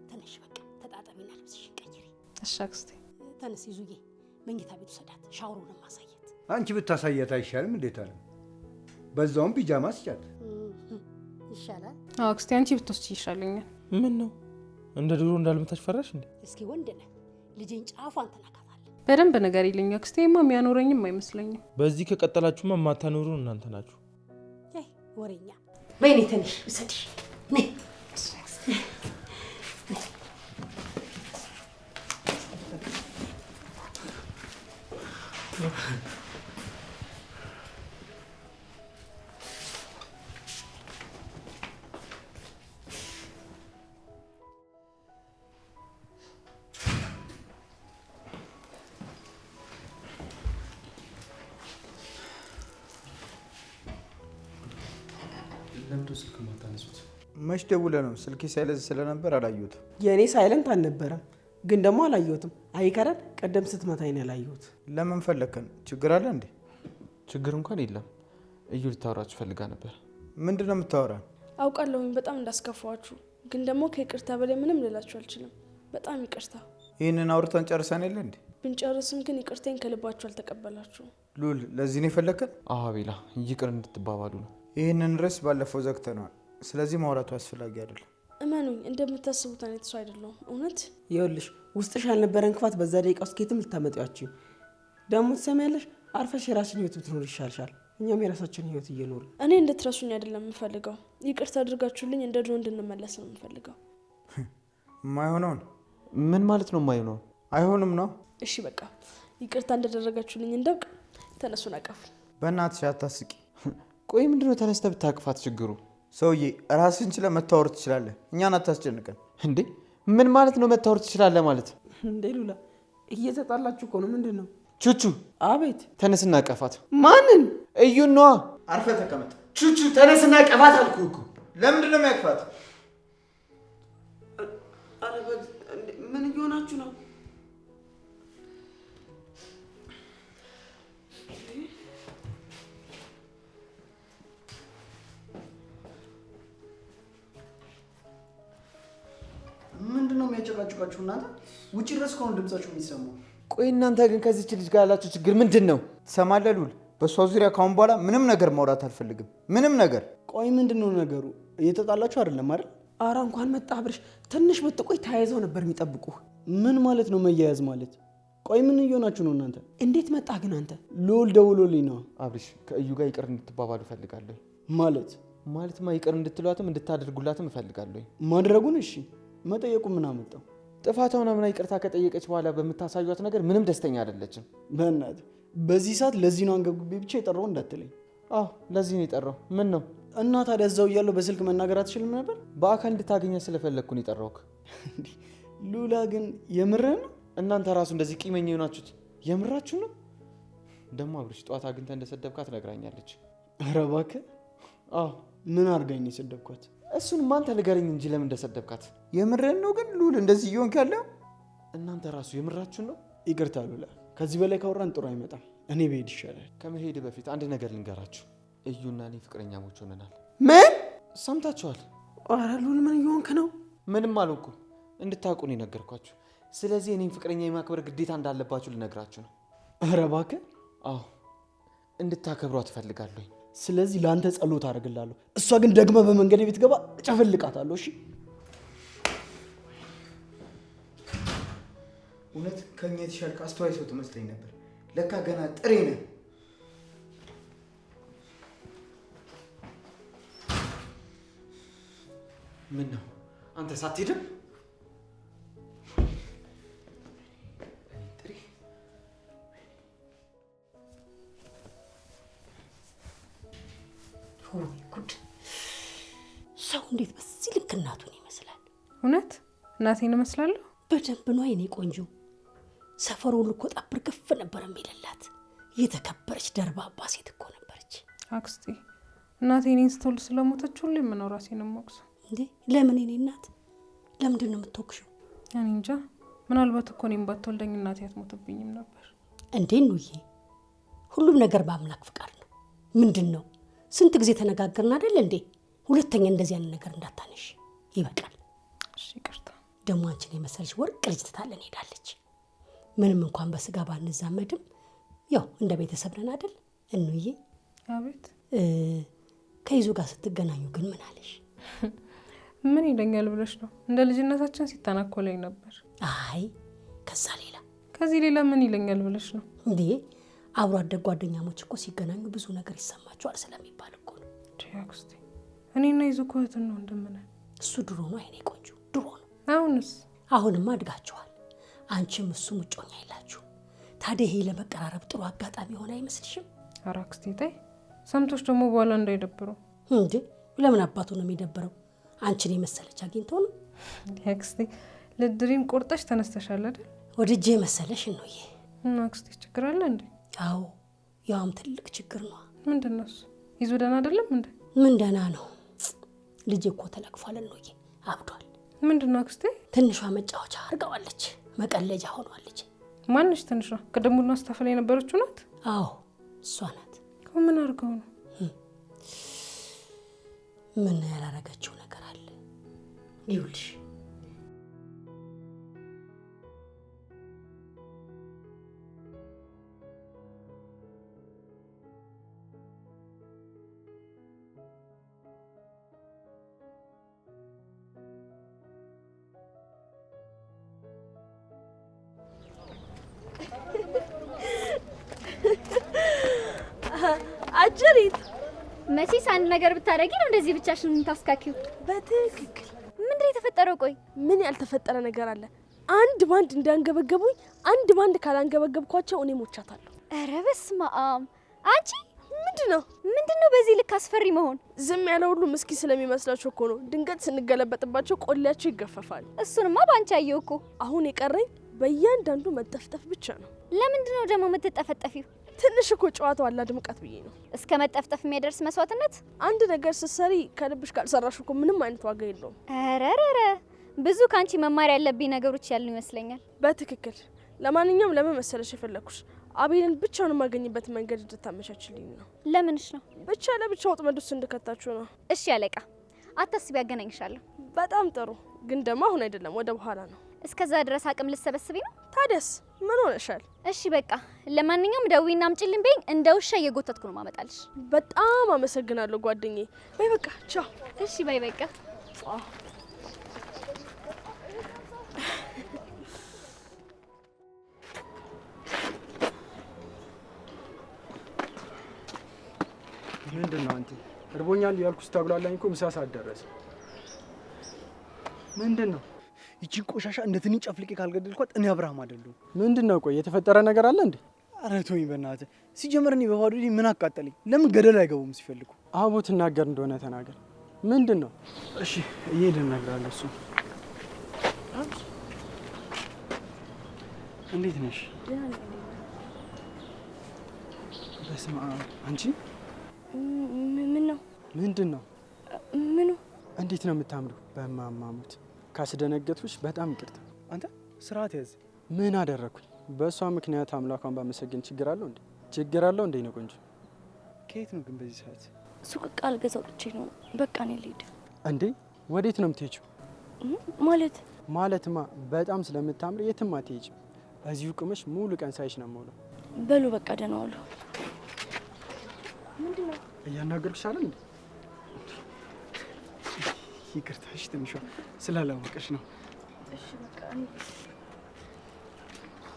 ተነሽ፣ በቃ ተጣጣቢና ልብስሽን ቀይሪ። እሺ አክስቴ። ተነስ ይዙዬ፣ መኝታ ቤቱ ሰዳት፣ ሻወሩንም ማሳየት። አንቺ ብታሳያት አይሻልም? እንዴት አለ በዛውም ፒጃማ ስጫት ይሻላል። አክስቴ አንቺ ብትወስጂ ይሻለኛል። ምን ነው እንደ ድሮ እንዳልመታሽ ፈራሽ እንዴ? እስኪ ወንድ ነህ፣ ልጄን ጫፏን ትነካታለህ። በደንብ ነገር ይልኝ አክስቴማ፣ የሚያኖረኝም አይመስለኝም። በዚህ ከቀጠላችሁማ የማታኖሩ እናንተ ናችሁ። ወሬኛ። በይ እኔ ትንሽ ውሰድሽ ነይ። ለምንድነው ስልክ ማታነሱት? መች ደውለህ ነው? ስልኬ ሳይለንት ስለነበር አላየሁትም። የእኔ ሳይለንት አልነበረም፣ ግን ደግሞ አላየሁትም። አይከረን ቀደም ስትመታኝ ነው ያላየሁት። ለምን ፈለግከን? ችግር አለ እንዴ? ችግር እንኳን የለም። እዩ ልታወራችሁ ፈልጋ ነበር። ምንድን ነው የምታወራን? አውቃለሁኝ በጣም እንዳስከፋችሁ፣ ግን ደግሞ ከይቅርታ በላይ ምንም ልላችሁ አልችልም። በጣም ይቅርታ። ይህንን አውርተን ጨርሰን የለ እንዴ? ብንጨርስም ግን ይቅርታን ከልባችሁ አልተቀበላችሁ። ሉል፣ ለዚህ ነው የፈለግከን? አዎ ቤላ፣ ይቅር እንድትባባሉ ነው። ይህንን ርዕስ ባለፈው ዘግተነዋል። ስለዚህ ማውራቱ አስፈላጊ አይደለም። እመኑኝ፣ እንደምታስቡት አይነት ሰው አይደለሁም። እውነት ይኸውልሽ፣ ውስጥሽ ያልነበረን ክፋት በዛ ደቂቃ ውስጥ ከየትም ልታመጪያችሁ ደግሞ ትሰሚያለሽ። አርፈሽ የራስሽን ህይወት ብትኖር ይሻልሻል። እኛም የራሳችን ህይወት እየኖርን። እኔ እንድትረሱኝ አይደለም የምፈልገው፣ ይቅርታ አድርጋችሁልኝ እንደ ድሮ እንድንመለስ ነው የምፈልገው። የማይሆነውን ምን ማለት ነው? የማይሆነው አይሆንም ነው። እሺ በቃ ይቅርታ እንዳደረጋችሁልኝ እንዳውቅ ተነሱን አቀፉ። በእናትሽ አታስቂ። ቆይ ምንድነው ተነስተህ ብታቅፋት ችግሩ? ሰውዬ ራስን ችለህ መታወር ትችላለህ፣ እኛን አታስጨንቀን። እንዴ ምን ማለት ነው መታወር ትችላለህ ማለት? እንዴ ሉላ፣ እየተጣላችሁ እኮ ነው። ምንድን ነው? ቹቹ። አቤት። ተነስና ቀፋት። ማንን? እዩን ነዋ። አርፈህ ተቀመጥ። ቹቹ ተነስና ቀፋት አልኩህ እኮ። ለምንድን ነው የሚያቅፋት? ምን እየሆናችሁ ነው? ምንድን ነው የሚያጨቃጭቃችሁ እናንተ? ውጭ ድረስ ከሆነ ድምጻችሁ የሚሰማው። ቆይ እናንተ ግን ከዚች ልጅ ጋር ያላችሁ ችግር ምንድን ነው? ትሰማለህ ሉል፣ በእሷ ዙሪያ ካሁን በኋላ ምንም ነገር ማውራት አልፈልግም። ምንም ነገር። ቆይ ምንድን ነው ነገሩ? እየተጣላችሁ አይደለም አይደል? አረ እንኳን መጣ አብርሽ። ትንሽ ብትቆይ ተያይዘው ነበር የሚጠብቁህ። ምን ማለት ነው መያያዝ ማለት? ቆይ ምን እየሆናችሁ ነው እናንተ? እንዴት መጣ ግን አንተ? ሉል ደውሎልኝ ነው። አብርሽ ከእዩ ጋር ይቅር እንድትባባሉ እፈልጋለሁ። ማለትማ ይቅር እንድትሏትም እንድታደርጉላትም እፈልጋለሁ። ማድረጉን እሺ፣ መጠየቁ ምን አመጣው? ጥፋቷን አምና ይቅርታ ከጠየቀች በኋላ በምታሳዩት ነገር ምንም ደስተኛ አይደለችም። በእናትህ በዚህ ሰዓት ለዚህ ነው አንገብግቤ ብቻ የጠራው እንዳትለኝ። አዎ ለዚህ ነው የጠራው። ምን ነው እና ታዲያ እዛው እያለሁ በስልክ መናገር አትችልም ነበር? በአካል እንድታገኘ ስለፈለግኩ ነው የጠራውክ። ሉላ ግን የምርህ ነው? እናንተ ራሱ እንደዚህ ቂመኛ የሆናችሁት የምራችሁ ነው? ደግሞ አብርሽ ጠዋት አግኝተህ እንደሰደብካት ነግራኛለች። ኧረ እባክህ። አዎ ምን አድርጋኝ ነው የሰደብኳት? እሱን ማንተ ንገረኝ እንጂ ለምን እንደሰደብካት። የምርህን ነው ግን ሉል? እንደዚህ እየሆንክ ያለው እናንተ ራሱ የምራችሁ ነው? ይቅርታ ሉላ፣ ከዚህ በላይ ካወራን ጥሩ አይመጣም። እኔ ብሄድ ይሻላል። ከመሄድ በፊት አንድ ነገር ልንገራችሁ። እዩና እኔ ፍቅረኛሞች ሆነናል። ምን ሰምታችኋል? ኧረ ሉል ምን እየሆንክ ነው? ምንም አልሆንኩም፣ እንድታውቁ ነው የነገርኳችሁ። ስለዚህ እኔም ፍቅረኛ የማክበር ግዴታ እንዳለባችሁ ልነግራችሁ ነው። ኧረ እባክህ። አዎ እንድታከብሯ ትፈልጋለሁ። ስለዚህ ለአንተ ጸሎት አደርግልሃለሁ። እሷ ግን ደግመ በመንገድ ቤት ገባ እጨፈልቃታለሁ። እሺ እውነት ከኛ የተሻልክ አስተዋይ ሰው ትመስለኝ ነበር። ለካ ገና ጥሬ ነህ። ምን ነው አንተ ሳትሄድም? ጉድ! ሰው እንዴት በዚህ ልክ እናቱን ይመስላል? እውነት እናቴን እመስላለሁ? በደንብ ነው የኔ ቆንጆ። ሰፈሩ ሁሉ እኮ ጠብር ከፍ ነበር የሚልላት። የተከበረች ደርባባ ሴት እኮ ነበረች። አክስቴ እናቴ እኔን ስትወልድ ስለሞተች ሁሌ የምነው ራሴን የምወቅሰው። እንዴ ለምን የኔ እናት? ለምንድን ነው የምትወቅሽው? እኔ እንጃ። ምናልባት እኮ እኔም ባትወልደኝ እናቴ አትሞትብኝም ነበር። እንዴ ኑዬ፣ ሁሉም ነገር በአምላክ ፍቃድ ነው። ምንድን ነው ስንት ጊዜ ተነጋገርን አይደል እንዴ? ሁለተኛ እንደዚህ አይነት ነገር እንዳታነሽ፣ ይበቃል። እሺ ይቅርታ። ደግሞ አንቺን የመሰለሽ ወርቅ ልጅ ትታለን ሄዳለች። ምንም እንኳን በስጋ ባንዛመድም ያው እንደ ቤተሰብ ነን አይደል እንዬ? አቤት። ከይዙ ጋር ስትገናኙ ግን ምን አለሽ? ምን ይለኛል ብለሽ ነው? እንደ ልጅነታችን ሲተናኮለኝ ነበር። አይ ከዛ ሌላ ከዚህ ሌላ ምን ይለኛል ብለሽ ነው? እንዴ አብሮ አደግ ጓደኛሞች እኮ ሲገናኙ ብዙ ነገር ይሰማቸዋል ስለሚባል እኮ ነው። አክስቴ እኔና ይዙ እኮ እህትና ወንድም ነን። እሱ ድሮ ነው አይኔ ቆንጆ፣ ድሮ ነው። አሁንስ? አሁንማ አድጋችኋል። አንቺም እሱም እጮኛ የላችሁ። ታዲያ ይሄ ለመቀራረብ ጥሩ አጋጣሚ ሆነ አይመስልሽም? ኧረ አክስቴ ተይ፣ ሰምቶሽ ደግሞ በኋላ እንዳይደብረው። እንዴ ለምን አባቱ ነው የሚደብረው? አንቺን የመሰለች አግኝቶ ነው። አክስቴ ለድሪም ቆርጠሽ ተነስተሻል አይደል? ወድጄ መሰለሽ ነው ይሄ። እና አክስቴ ችግር አለ እንዴ? አዎ ያውም ትልቅ ችግር ነው። ምንድን ነው እሱ? ይዙ ደህና አይደለም እንዴ? ምን ደህና ነው? ልጅ እኮ ተለቅፏል ነው አብዷል። ምንድነው አክስቴ? ትንሿ መጫወቻ አርጋዋለች፣ መቀለጃ ሆኗለች። ማንሽ ትንሿ? ከደሙና ስታፈላ የነበረችው ናት? አዎ እሷ ናት። ምን አርገው ነው? ምን ያላረገችው ነገር አለ? ይኸውልሽ አጀሪት መቼስ አንድ ነገር ብታረጊ ነው እንደዚህ ብቻሽን ታስካኪው። በትክክል ምንድን ነው የተፈጠረው? ቆይ ምን ያልተፈጠረ ነገር አለ? አንድ ባንድ እንዳንገበገቡኝ፣ አንድ ባንድ ካላንገበገብኳቸው እኔ ሞቻታለሁ። ኧረ በስመ አብ! አንቺ ምንድነው በዚህ ልክ አስፈሪ መሆን? ዝም ያለ ሁሉ ምስኪን ስለሚመስላቸው እኮ ነው። ድንገት ስንገለበጥባቸው ቆሌያቸው ይገፈፋል። እሱንማ ባንቺ አየሁ እኮ። አሁን የቀረኝ በእያንዳንዱ መጠፍጠፍ ብቻ ነው። ለምንድን ነው ደግሞ የምትጠፈጠፊው? ትንሽ እኮ ጨዋታው አላ ድምቀት ብዬ ነው። እስከ መጠፍጠፍ የሚያደርስ መስዋዕትነት? አንድ ነገር ስትሰሪ ከልብሽ ካልሰራሽ እኮ ምንም አይነት ዋጋ የለውም። ኧረ ብዙ ካንቺ መማር ያለብኝ ነገሮች ያሉ ይመስለኛል። በትክክል። ለማንኛውም ለምን መሰለሽ የፈለኩሽ አቤልን ብቻውን የማገኝበት መንገድ እንድታመቻችልኝ ነው። ለምንሽ ነው? ብቻ ለብቻ ወጥመድ ውስጥ እንድከታችሁ ነው። እሺ አለቃ፣ አታስቢ፣ ያገናኝሻለሁ። በጣም ጥሩ። ግን ደግሞ አሁን አይደለም፣ ወደ በኋላ ነው። እስከዛ ድረስ አቅም ልትሰበስቢ ነው? ታዲያስ ምን ሆነሻል? እሺ በቃ ለማንኛውም ደዊና አምጪልኝ በይኝ። እንደ ውሻ እየጎተትኩ ነው ማመጣልሽ። በጣም አመሰግናለሁ ጓደኛዬ። በይ በቃ ቻው። እሺ በይ በቃ። ምንድነው አንተ? እርቦኛል ያልኩ ስታጉላላኝ እኮ ምሳ ሰዓት ደረሰ። ምንድነው? ይቺን ቆሻሻ እንደ ትንኝ ጨፍልቄ ካልገደልኳት እኔ አብርሃም አይደለሁም። ምንድነው? ቆይ የተፈጠረ ነገር አለ እንዴ? ኧረ ተወኝ በእናትህ። ሲጀመር እኔ በባዶ ምን አቃጠለኝ? ለምን ገደል አይገቡም ሲፈልጉ? አቦ ትናገር እንደሆነ ተናገር። ምንድነው? እሺ እየሄድን እነግርሃለሁ። እሱ እንዴት ነሽ? በስመ አብ። አንቺ ምን ነው? ምንድነው? ምኑ? እንዴት ነው የምታምሩ? በማማሙት ካስደነገጥኩሽ በጣም ይቅርታ። አንተ ስርዓት ያዝ። ምን አደረኩኝ? በእሷ ምክንያት አምላኳን ባመሰግን ችግር አለው እንዴ? ችግር አለው እንዴ? ነው ቆንጆ። ከየት ነው ግን በዚህ ሰዓት? ሱቅ ቃል ገዛው ጥቼ ነው። በቃ እኔ ልሂድ። እንዴ ወዴት ነው የምትሄጂው? ማለትማ በጣም ስለምታምር የትም አትሄጂም። እዚሁ ቁመሽ ሙሉ ቀን ሳይሽ ነው የምውለው። በሉ በቃ ደህና ዋሉ። ምንድነው? እያናገርኩሽ አይደል እንዴ? ይቅርታሽ ትንሿ ስላላወቀሽ ነው። እሺ በቃ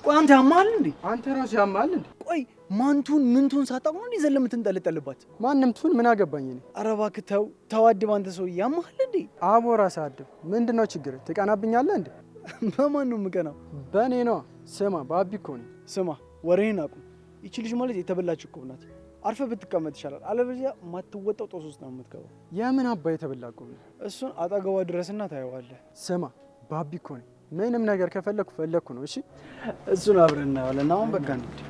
ቆይ አንተ ያማል እንዴ? አንተ ራስህ ያማል እንዴ? ቆይ ማንቱን ምንቱን ሳታውቅ ነው እንዴ ዘለ የምትንጠለጠልባት? ማንም ትሁን ምን አገባኝ እኔ። ኧረ እባክህ ተው ተዋድብ። አንተ ሰው ያማል እንዴ? አቦ ራስህ አድብ። ምንድነው ችግር? ትቀናብኛለህ እንዴ? በማን ነው የምቀናው? በእኔ ነዋ። ስማ ባቢ እኮ ነኝ። ስማ ወሬህን አቁም። ይቺ ልጅ ማለት የተበላች እኮ ናት። አርፈ ብትቀመጥ ይሻላል። አለበለዚያ ማትወጣው ጦስ ውስጥ ነው የምትገባው። የምን አባ የተበላ እኮ ነው? እሱን አጠገቧ ድረስና ታየዋለህ። ስማ ባቢ እኮ ነኝ። ምንም ነገር ከፈለኩ ፈለኩ ነው። እሺ እሱን አብረን እናየዋለን። አሁን በቃ እንሂድ።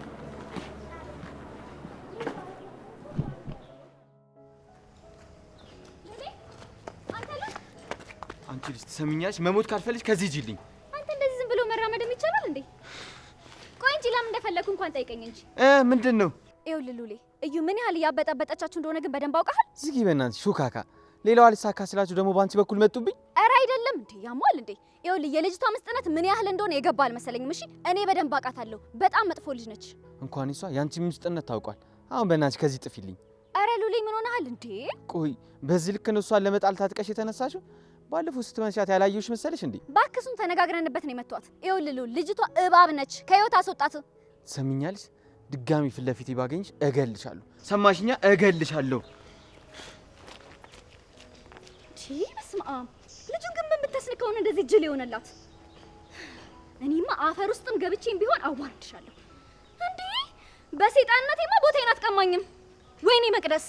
አንቺ ልጅ ትሰሚኛለሽ? መሞት ካልፈልሽ ከዚህ ሂጂልኝ። አንተ እንደዚህ ዝም ብሎ መራመድም ይቻላል እንዴ? ቆይ እንጂ ለምን እንደፈለኩ እንኳን ጠይቀኝ እንጂ። ምንድን ነው? ይኸውልህ ሉሌ፣ እዩ ምን ያህል እያበጠበጠቻችሁ እንደሆነ ግን በደንብ አውቃሃል። ዝጊ በእናትሽ ሹካካ። ሌላዋ ሊሳካ ስላችሁ ደግሞ በአንቺ በኩል መጡብኝ። ኧረ አይደለም እንዴ ያሟል እንዴ? ይኸውልህ የልጅቷ ምስጥነት ምን ያህል እንደሆነ የገባ አልመሰለኝም። እሺ እኔ በደንብ አውቃታለሁ። በጣም መጥፎ ልጅ ነች። እንኳን እሷ ያንቺ ምስጥነት ታውቋል። አሁን በእናትሽ ከዚህ ጥፊልኝ። ኧረ ሉሌ ምን ሆነሃል እንዴ? ቆይ በዚህ ልክ ነው እሷን ለመጣል ታጥቀሽ የተነሳሽው? ባለፈው ስትመንሻት ያላየሁሽ መሰለሽ እንዴ? ባክሱን ተነጋግረንበት ነው የመቷት። ይኸውልህ ልጅቷ እባብ ነች። ከህይወት አስወጣት። ትሰሚኛለሽ? ድጋሚ ፊት ለፊቴ ባገኝሽ እገልሻለሁ። ሰማሽኛ? እገልሻለሁ። በስመ አብ። ልጁን ግን ምን ብታስነካው ነው እንደዚህ ጅል የሆነላት? እኔማ አፈር ውስጥም ገብቼም ቢሆን አዋርድሻለሁ። እንዴ በሰይጣንነቴማ ቦታዬን አትቀማኝም። ወይኔ መቅደስ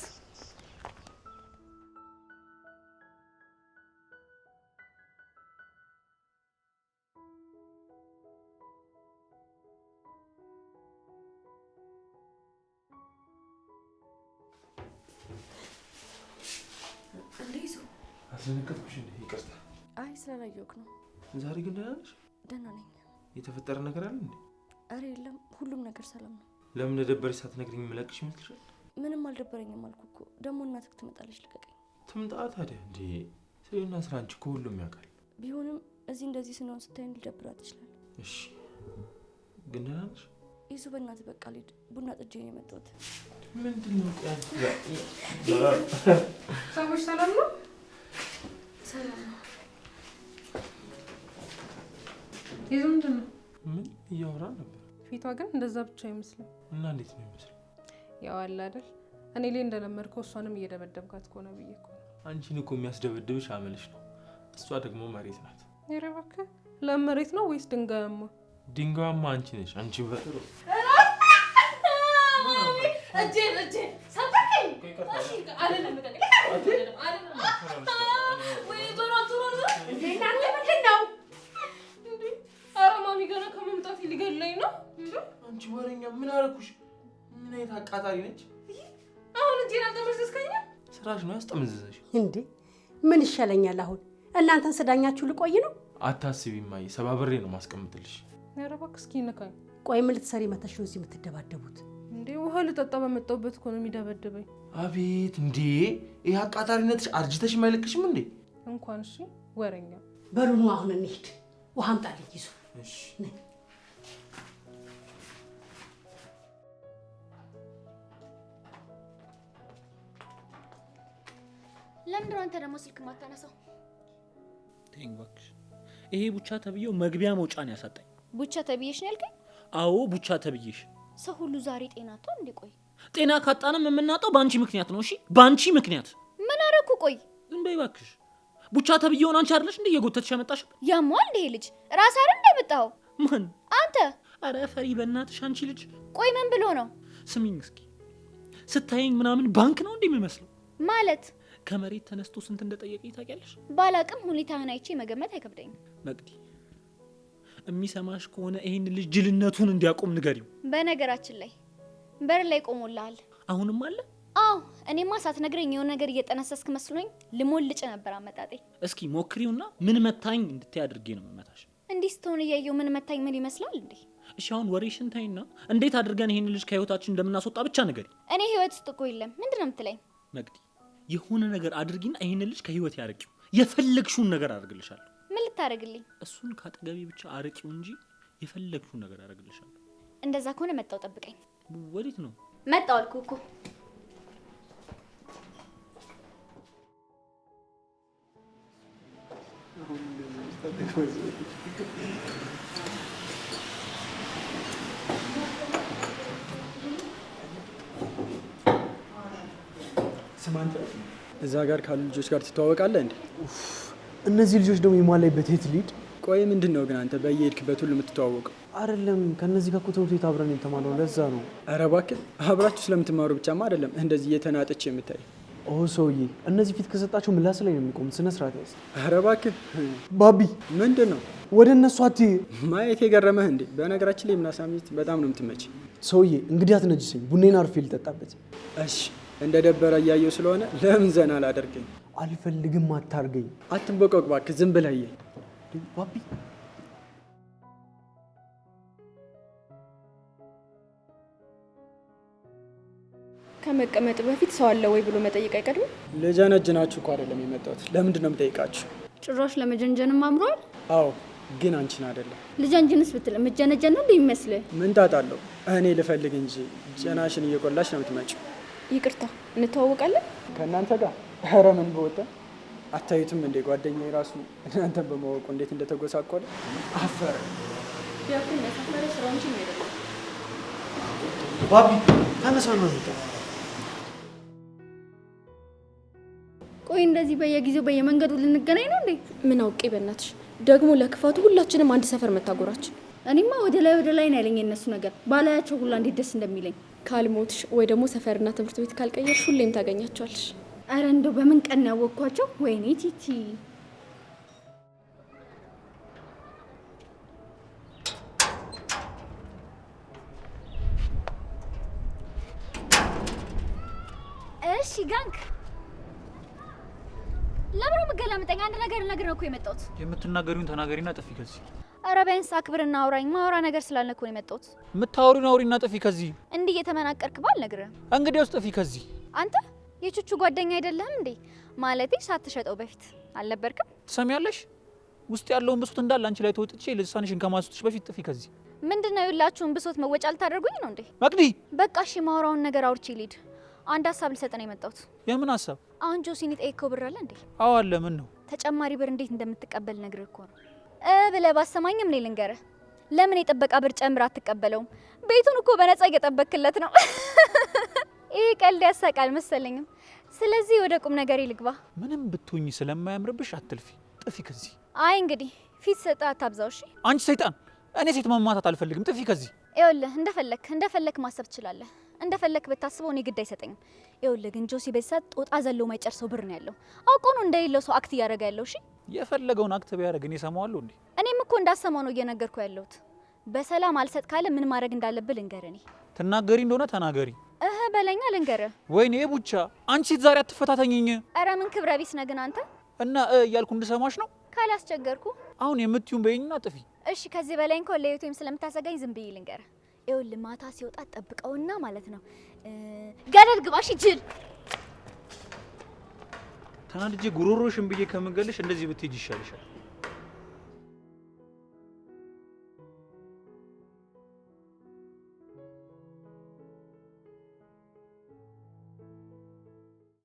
አስደነገጥኩሽ እንዴ? ይቅርታ። አይ ስላላየሁህ ነው። ዛሬ ግን ደህና ነሽ? ደህና ነኝ። የተፈጠረ ነገር አለ እንዴ? አረ የለም፣ ሁሉም ነገር ሰላም ነው። ለምን እንደደበረሽ ሳትነግሪኝ የምለቅሽ ይመስልሻል? ምንም አልደበረኝም አልኩህ እኮ። ደግሞ እናትህ ትመጣለች፣ ልቀቀኝ። ትምጣ ታዲያ። እንዴ ስራና ስራ አንቺ እኮ ሁሉም ያውቃል። ቢሆንም እዚህ እንደዚህ ስንሆን ስታይን ሊደብራት ይችላል። እሺ ግን ደህና ነሽ? ይዙ በእናትህ በቃ ልሂድ። ቡና ጥጄ ነው የመጣሁት። ምንድን ነው ሰዎች ሰላም ነው? ሰላም ነው። ይዙ ምንድን ነው? ምን እያወራ ነበር? ፊቷ ግን እንደዛ ብቻ አይመስልም። እና እንዴት ነው የሚመስለው? ያው አለ አይደል እኔ ላይ እንደለመድከው እሷንም እየደበደብካት ከሆነ ብዬ እኮ ነው። አንቺን እኮ የሚያስደበድብሽ አመልሽ ነው። እሷ ደግሞ መሬት ናት። ኧረ እባክህ ለመሬት ነው ወይስ ድንጋያማ? ድንጋያማ አንቺ ነሽ። አንቺ በጥሩ እጄ ሰጠኝ። እሺ አይደለም ወይ ዞሮ እናንተ ምንድን ነው? ኧረ ማሚ ገና ከመምጣት ሊገለኝ ነው። አንቺ ወሬኛ ምን አደረኩሽ? ምን አይነት አቃጣሪ ነች? አሁን እጄን አልተመዘዝከኝም? ስራሽ ነው ያስጠመዘዘሽ። እንዴ ምን ይሻለኛል አሁን? እናንተን ስዳኛችሁ ልቆይ ነው? አታስቢ ማይ፣ ሰባብሬ ነው ማስቀምጥልሽ። ኧረ እባክህ እስኪ ነካኝ። ቆይ ምን ልትሰሪ መተሽ ነው እዚህ የምትደባደቡት? እንዴ ውሃ ልጠጣ በመጣሁበት እኮ ነው የሚደበድበኝ። አቤት እንዴ! ይሄ አቃጣሪነትሽ አርጅተሽ የማይለቅሽም እንዴ? እንኳን እሺ ወረኛ። በሉ ነው አሁን እንሂድ። ውሃ አምጣልኝ ይዙ። እሺ ለምንድን ነው አንተ ደግሞ ስልክ ማታነሳው? ተይኝ እባክሽ። ይሄ ቡቻ ተብዬው መግቢያ መውጫን ያሳጣኝ። ቡቻ ተብዬሽ ነው ያልከኝ? አዎ ቡቻ ተብዬሽ። ሰው ሁሉ ዛሬ ጤና አጥቷል እንዴ? ቆይ ጤና ካጣንም የምናጣው በአንቺ ምክንያት ነው። እሺ በአንቺ ምክንያት። ምን አደረኩ? ቆይ ዝም በይ እባክሽ። ቡቻ ተብዬውን አንቺ አይደለሽ እንዴ የጎተትሽ ያመጣሽ? ያሟል እንዴ ልጅ? ራስ አይደል እንደ መጣው? ማን? አንተ። አረ ፈሪ በእናትሽ አንቺ ልጅ። ቆይ ምን ብሎ ነው? ስሚኝ እስኪ ስታየኝ ምናምን ባንክ ነው እንዴ የሚመስለው? ማለት ከመሬት ተነስቶ ስንት እንደጠየቀኝ ታውቂያለሽ? ባላቅም ሁኔታህን አይቼ መገመት አይከብደኝም። መቅዲ የሚሰማሽ ከሆነ ይሄን ልጅ ጅልነቱን እንዲያቆም ንገሪው። በነገራችን ላይ በር ላይ ቆሞልሃል። አሁንም አለ? አዎ እኔማ ሳትነግረኝ የሆነ ነገር እየጠነሰስክ መስሎኝ ልሞልጭ ነበር አመጣጤ። እስኪ ሞክሪውና ምን መታኝ እንድትይ አድርጌ ነው የምመታሽ። እንዲህ ስትሆን እያየሁ ምን መታኝ ምን ይመስላል እንዴ? እሺ አሁን ወሬሽን ታይና እንዴት አድርገን ይሄን ልጅ ከህይወታችን እንደምናስወጣ ብቻ ንገሪ። እኔ ህይወት ውስጥ እኮ የለም። ምንድነው የምትለኝ? መቅዲ የሆነ ነገር አድርጊና ይሄን ልጅ ከህይወት ያርቂው። የፈለግሽውን ነገር አድርግልሻለሁ። ምን ልታደርግልኝ? እሱን ካጠገቤ ብቻ አርቂው እንጂ የፈለግሽውን ነገር አድርግልሻለሁ። እንደዛ ከሆነ መጣው፣ ጠብቀኝ። ወዴት ነው? መጣው አልኩህ እኮ። ስማ አንተ እዛ ጋር ካሉ ልጆች ጋር ትተዋወቃለህ እንዴ? እነዚህ ልጆች ደግሞ የማላይበት የት ልሂድ? ቆይ ምንድን ነው ግን አንተ በየሄድክበት ሁሉ የምትተዋወቀው? አይደለም ከነዚህ ጋር እኮ ትምህርት ቤት አብረን የተማርነው ለዛ ነው። ኧረ እባክህ አብራችሁ ስለምትማሩ ብቻማ አይደለም እንደዚህ እየተናጠች የምታይ። ኦ ሰውዬ እነዚህ ፊት ከሰጣቸው ምላስ ላይ ነው የሚቆሙት። ስነ ስርዓት ያዝ። ኧረ እባክህ ባቢ ምንድን ነው ወደ እነሱ አትይ። ማየት የገረመህ እንዴ? በነገራችን ላይ ምናሳ ሚስት በጣም ነው የምትመች። ሰውዬ እንግዲህ አትነጅሰኝ፣ ቡኔን አርፌ ልጠጣበት። እሺ እንደ ደበረ እያየሁ ስለሆነ ለምን ዘና አላደርገኝ? አልፈልግም፣ አታርገኝ። አትንበቀቅ እባክህ፣ ዝም ብለህ እየኝ። ባቢ ከመቀመጥ በፊት ሰው አለ ወይ ብሎ መጠየቅ አይቀድም? ልጀነጅናችሁ እኮ አይደለም የመጣሁት። ለምንድን ነው የምጠይቃችሁ? ጭራሽ ለመጀንጀንም አምሯል። አዎ ግን አንቺን አይደለም። ልጀንጅንስ ብትል የምትጀነጀን ነው እንደሚመስልህ? ምን ታጣለው? እኔ ልፈልግ እንጂ ጀናሽን እየቆላሽ ነው የምትመጪው። ይቅርታ እንተዋወቃለን? ከእናንተ ጋር? ኧረ ምን በወጣ አታዩትም እንዴ? ጓደኛዬ ራሱ እናንተን በማወቁ እንዴት እንደተጎሳቆለ አፈረ። ያኩን ለሰፈረ ስራውን ችግር አይደለም። ባቢ ተነሳ ነው እንዴ? ቆይ እንደዚህ በየጊዜው በየመንገዱ ልንገናኝ ነው እንዴ? ምን አውቄ በእናትሽ። ደግሞ ለክፋቱ ሁላችንም አንድ ሰፈር መታጎራችን። እኔማ ወደ ላይ ነው ያለኝ የነሱ ነገር። ባላያቸው ሁላ እንዴት ደስ እንደሚለኝ። ካልሞትሽ ወይ ደግሞ ሰፈርና ትምህርት ቤት ካልቀየርሽ ሁሌም ታገኛቸዋለሽ። አረ እንደው በምን ቀን ያወቅኳቸው? ወይኔ ቲቲ እሺ ጋንክ ለምን ነው የምገላምጠኝ? አንድ ነገር ልነግርህ ነው እኮ የመጣሁት። የምትናገሪውን ተናገሪና ጥፊ ከዚህ። ኧረ ቢያንስ አክብርና አውራኝ። ማውራ ነገር ስላለ እኮ ነው የመጣሁት። የምታወሪውን አውሪና ጥፊ ከዚህ። እንዲህ እየተመናቀርክ ባልነግርህም። እንግዲያውስ ጥፊ ከዚህ። አንተ የቹቹ ጓደኛ አይደለህም እንዴ? ማለቴ ሳትሸጠው በፊት አልነበርክም? ትሰሚያለሽ? ውስጥ ያለውን ብሶት እንዳለ አንቺ ላይ ተወጥቼ ልሳንሽን ከማስወጥሽ በፊት ጥፊ ከዚህ። ምንድነው የላችሁን ብሶት መወጫ ልታደርጉኝ ነው እንዴ? መቅዲ በቃ እሺ፣ ማውራውን ነገር አውርቼ ልሂድ። አንድ ሀሳብ ልሰጥ ነው የመጣሁት። የምን ሀሳብ? አሁን ጆሲን የጠየቀው ብር አለ እንዴ? አዎ አለ። ምን ነው? ተጨማሪ ብር እንዴት እንደምትቀበል ነግርህ እኮ ነው። ብለህ ባሰማኝም እኔ ልንገርህ። ለምን የጠበቃ ብር ጨምር አትቀበለውም? ቤቱን እኮ በነፃ እየጠበክለት ነው። ይሄ ቀልድ ያሳቃል መሰለኝም። ስለዚህ ወደ ቁም ነገር ልግባ። ምንም ብትሆኚ ስለማያምርብሽ አትልፊ። ጥፊ ከዚህ። አይ እንግዲህ ፊት ሰጣ አታብዛው። እሺ አንቺ ሰይጣን! እኔ ሴት መማታት አልፈልግም። ጥፊ ከዚህ። ይኸውልህ እንደፈለክ ማሰብ ትችላለህ። እንደፈለክ ብታስበው እኔ ግድ አይሰጠኝም። ይኸውልህ ግን ጆሲ በሰዓት ጦጣ ዘለው ማይጨርሰው ብር ነው ያለው። አውቆ ነው እንደሌለው ሰው አክት እያደረገ ያለው። እሺ የፈለገውን አክት ቢያደርግ እኔ እሰማዋለሁ እንዴ? እኔም እኮ እንዳሰማው ነው እየነገርኩ ያለሁት። በሰላም አልሰጥ ካለ ምን ማድረግ እንዳለብህ ልንገርህ። እኔ ትናገሪ እንደሆነ ተናገሪ። በለኛ ልንገርህ። ወይኔ ቡቻ አንቺ ዛሬ አትፈታተኝኝ። ኧረ ምን ክብረ ቢስ ነህ ግን አንተ። እና እያልኩ እንድሰማሽ ነው። ካላስቸገርኩ አሁን የምትዩን በይኝና ጥፊ። እሺ ከዚህ በላይ እንኳን ለህይወቴም ስለምታሰጋኝ ዝም ብዬ ልንገርህ። ይኸውልህ ማታ ሲወጣ ጠብቀውና ማለት ነው ገደል ግባ። እሺ ጅል። ተናድጄ ጉሮሮሽን ብዬ ከምገልሽ እንደዚህ ብትሄጂ ይሻልሻል።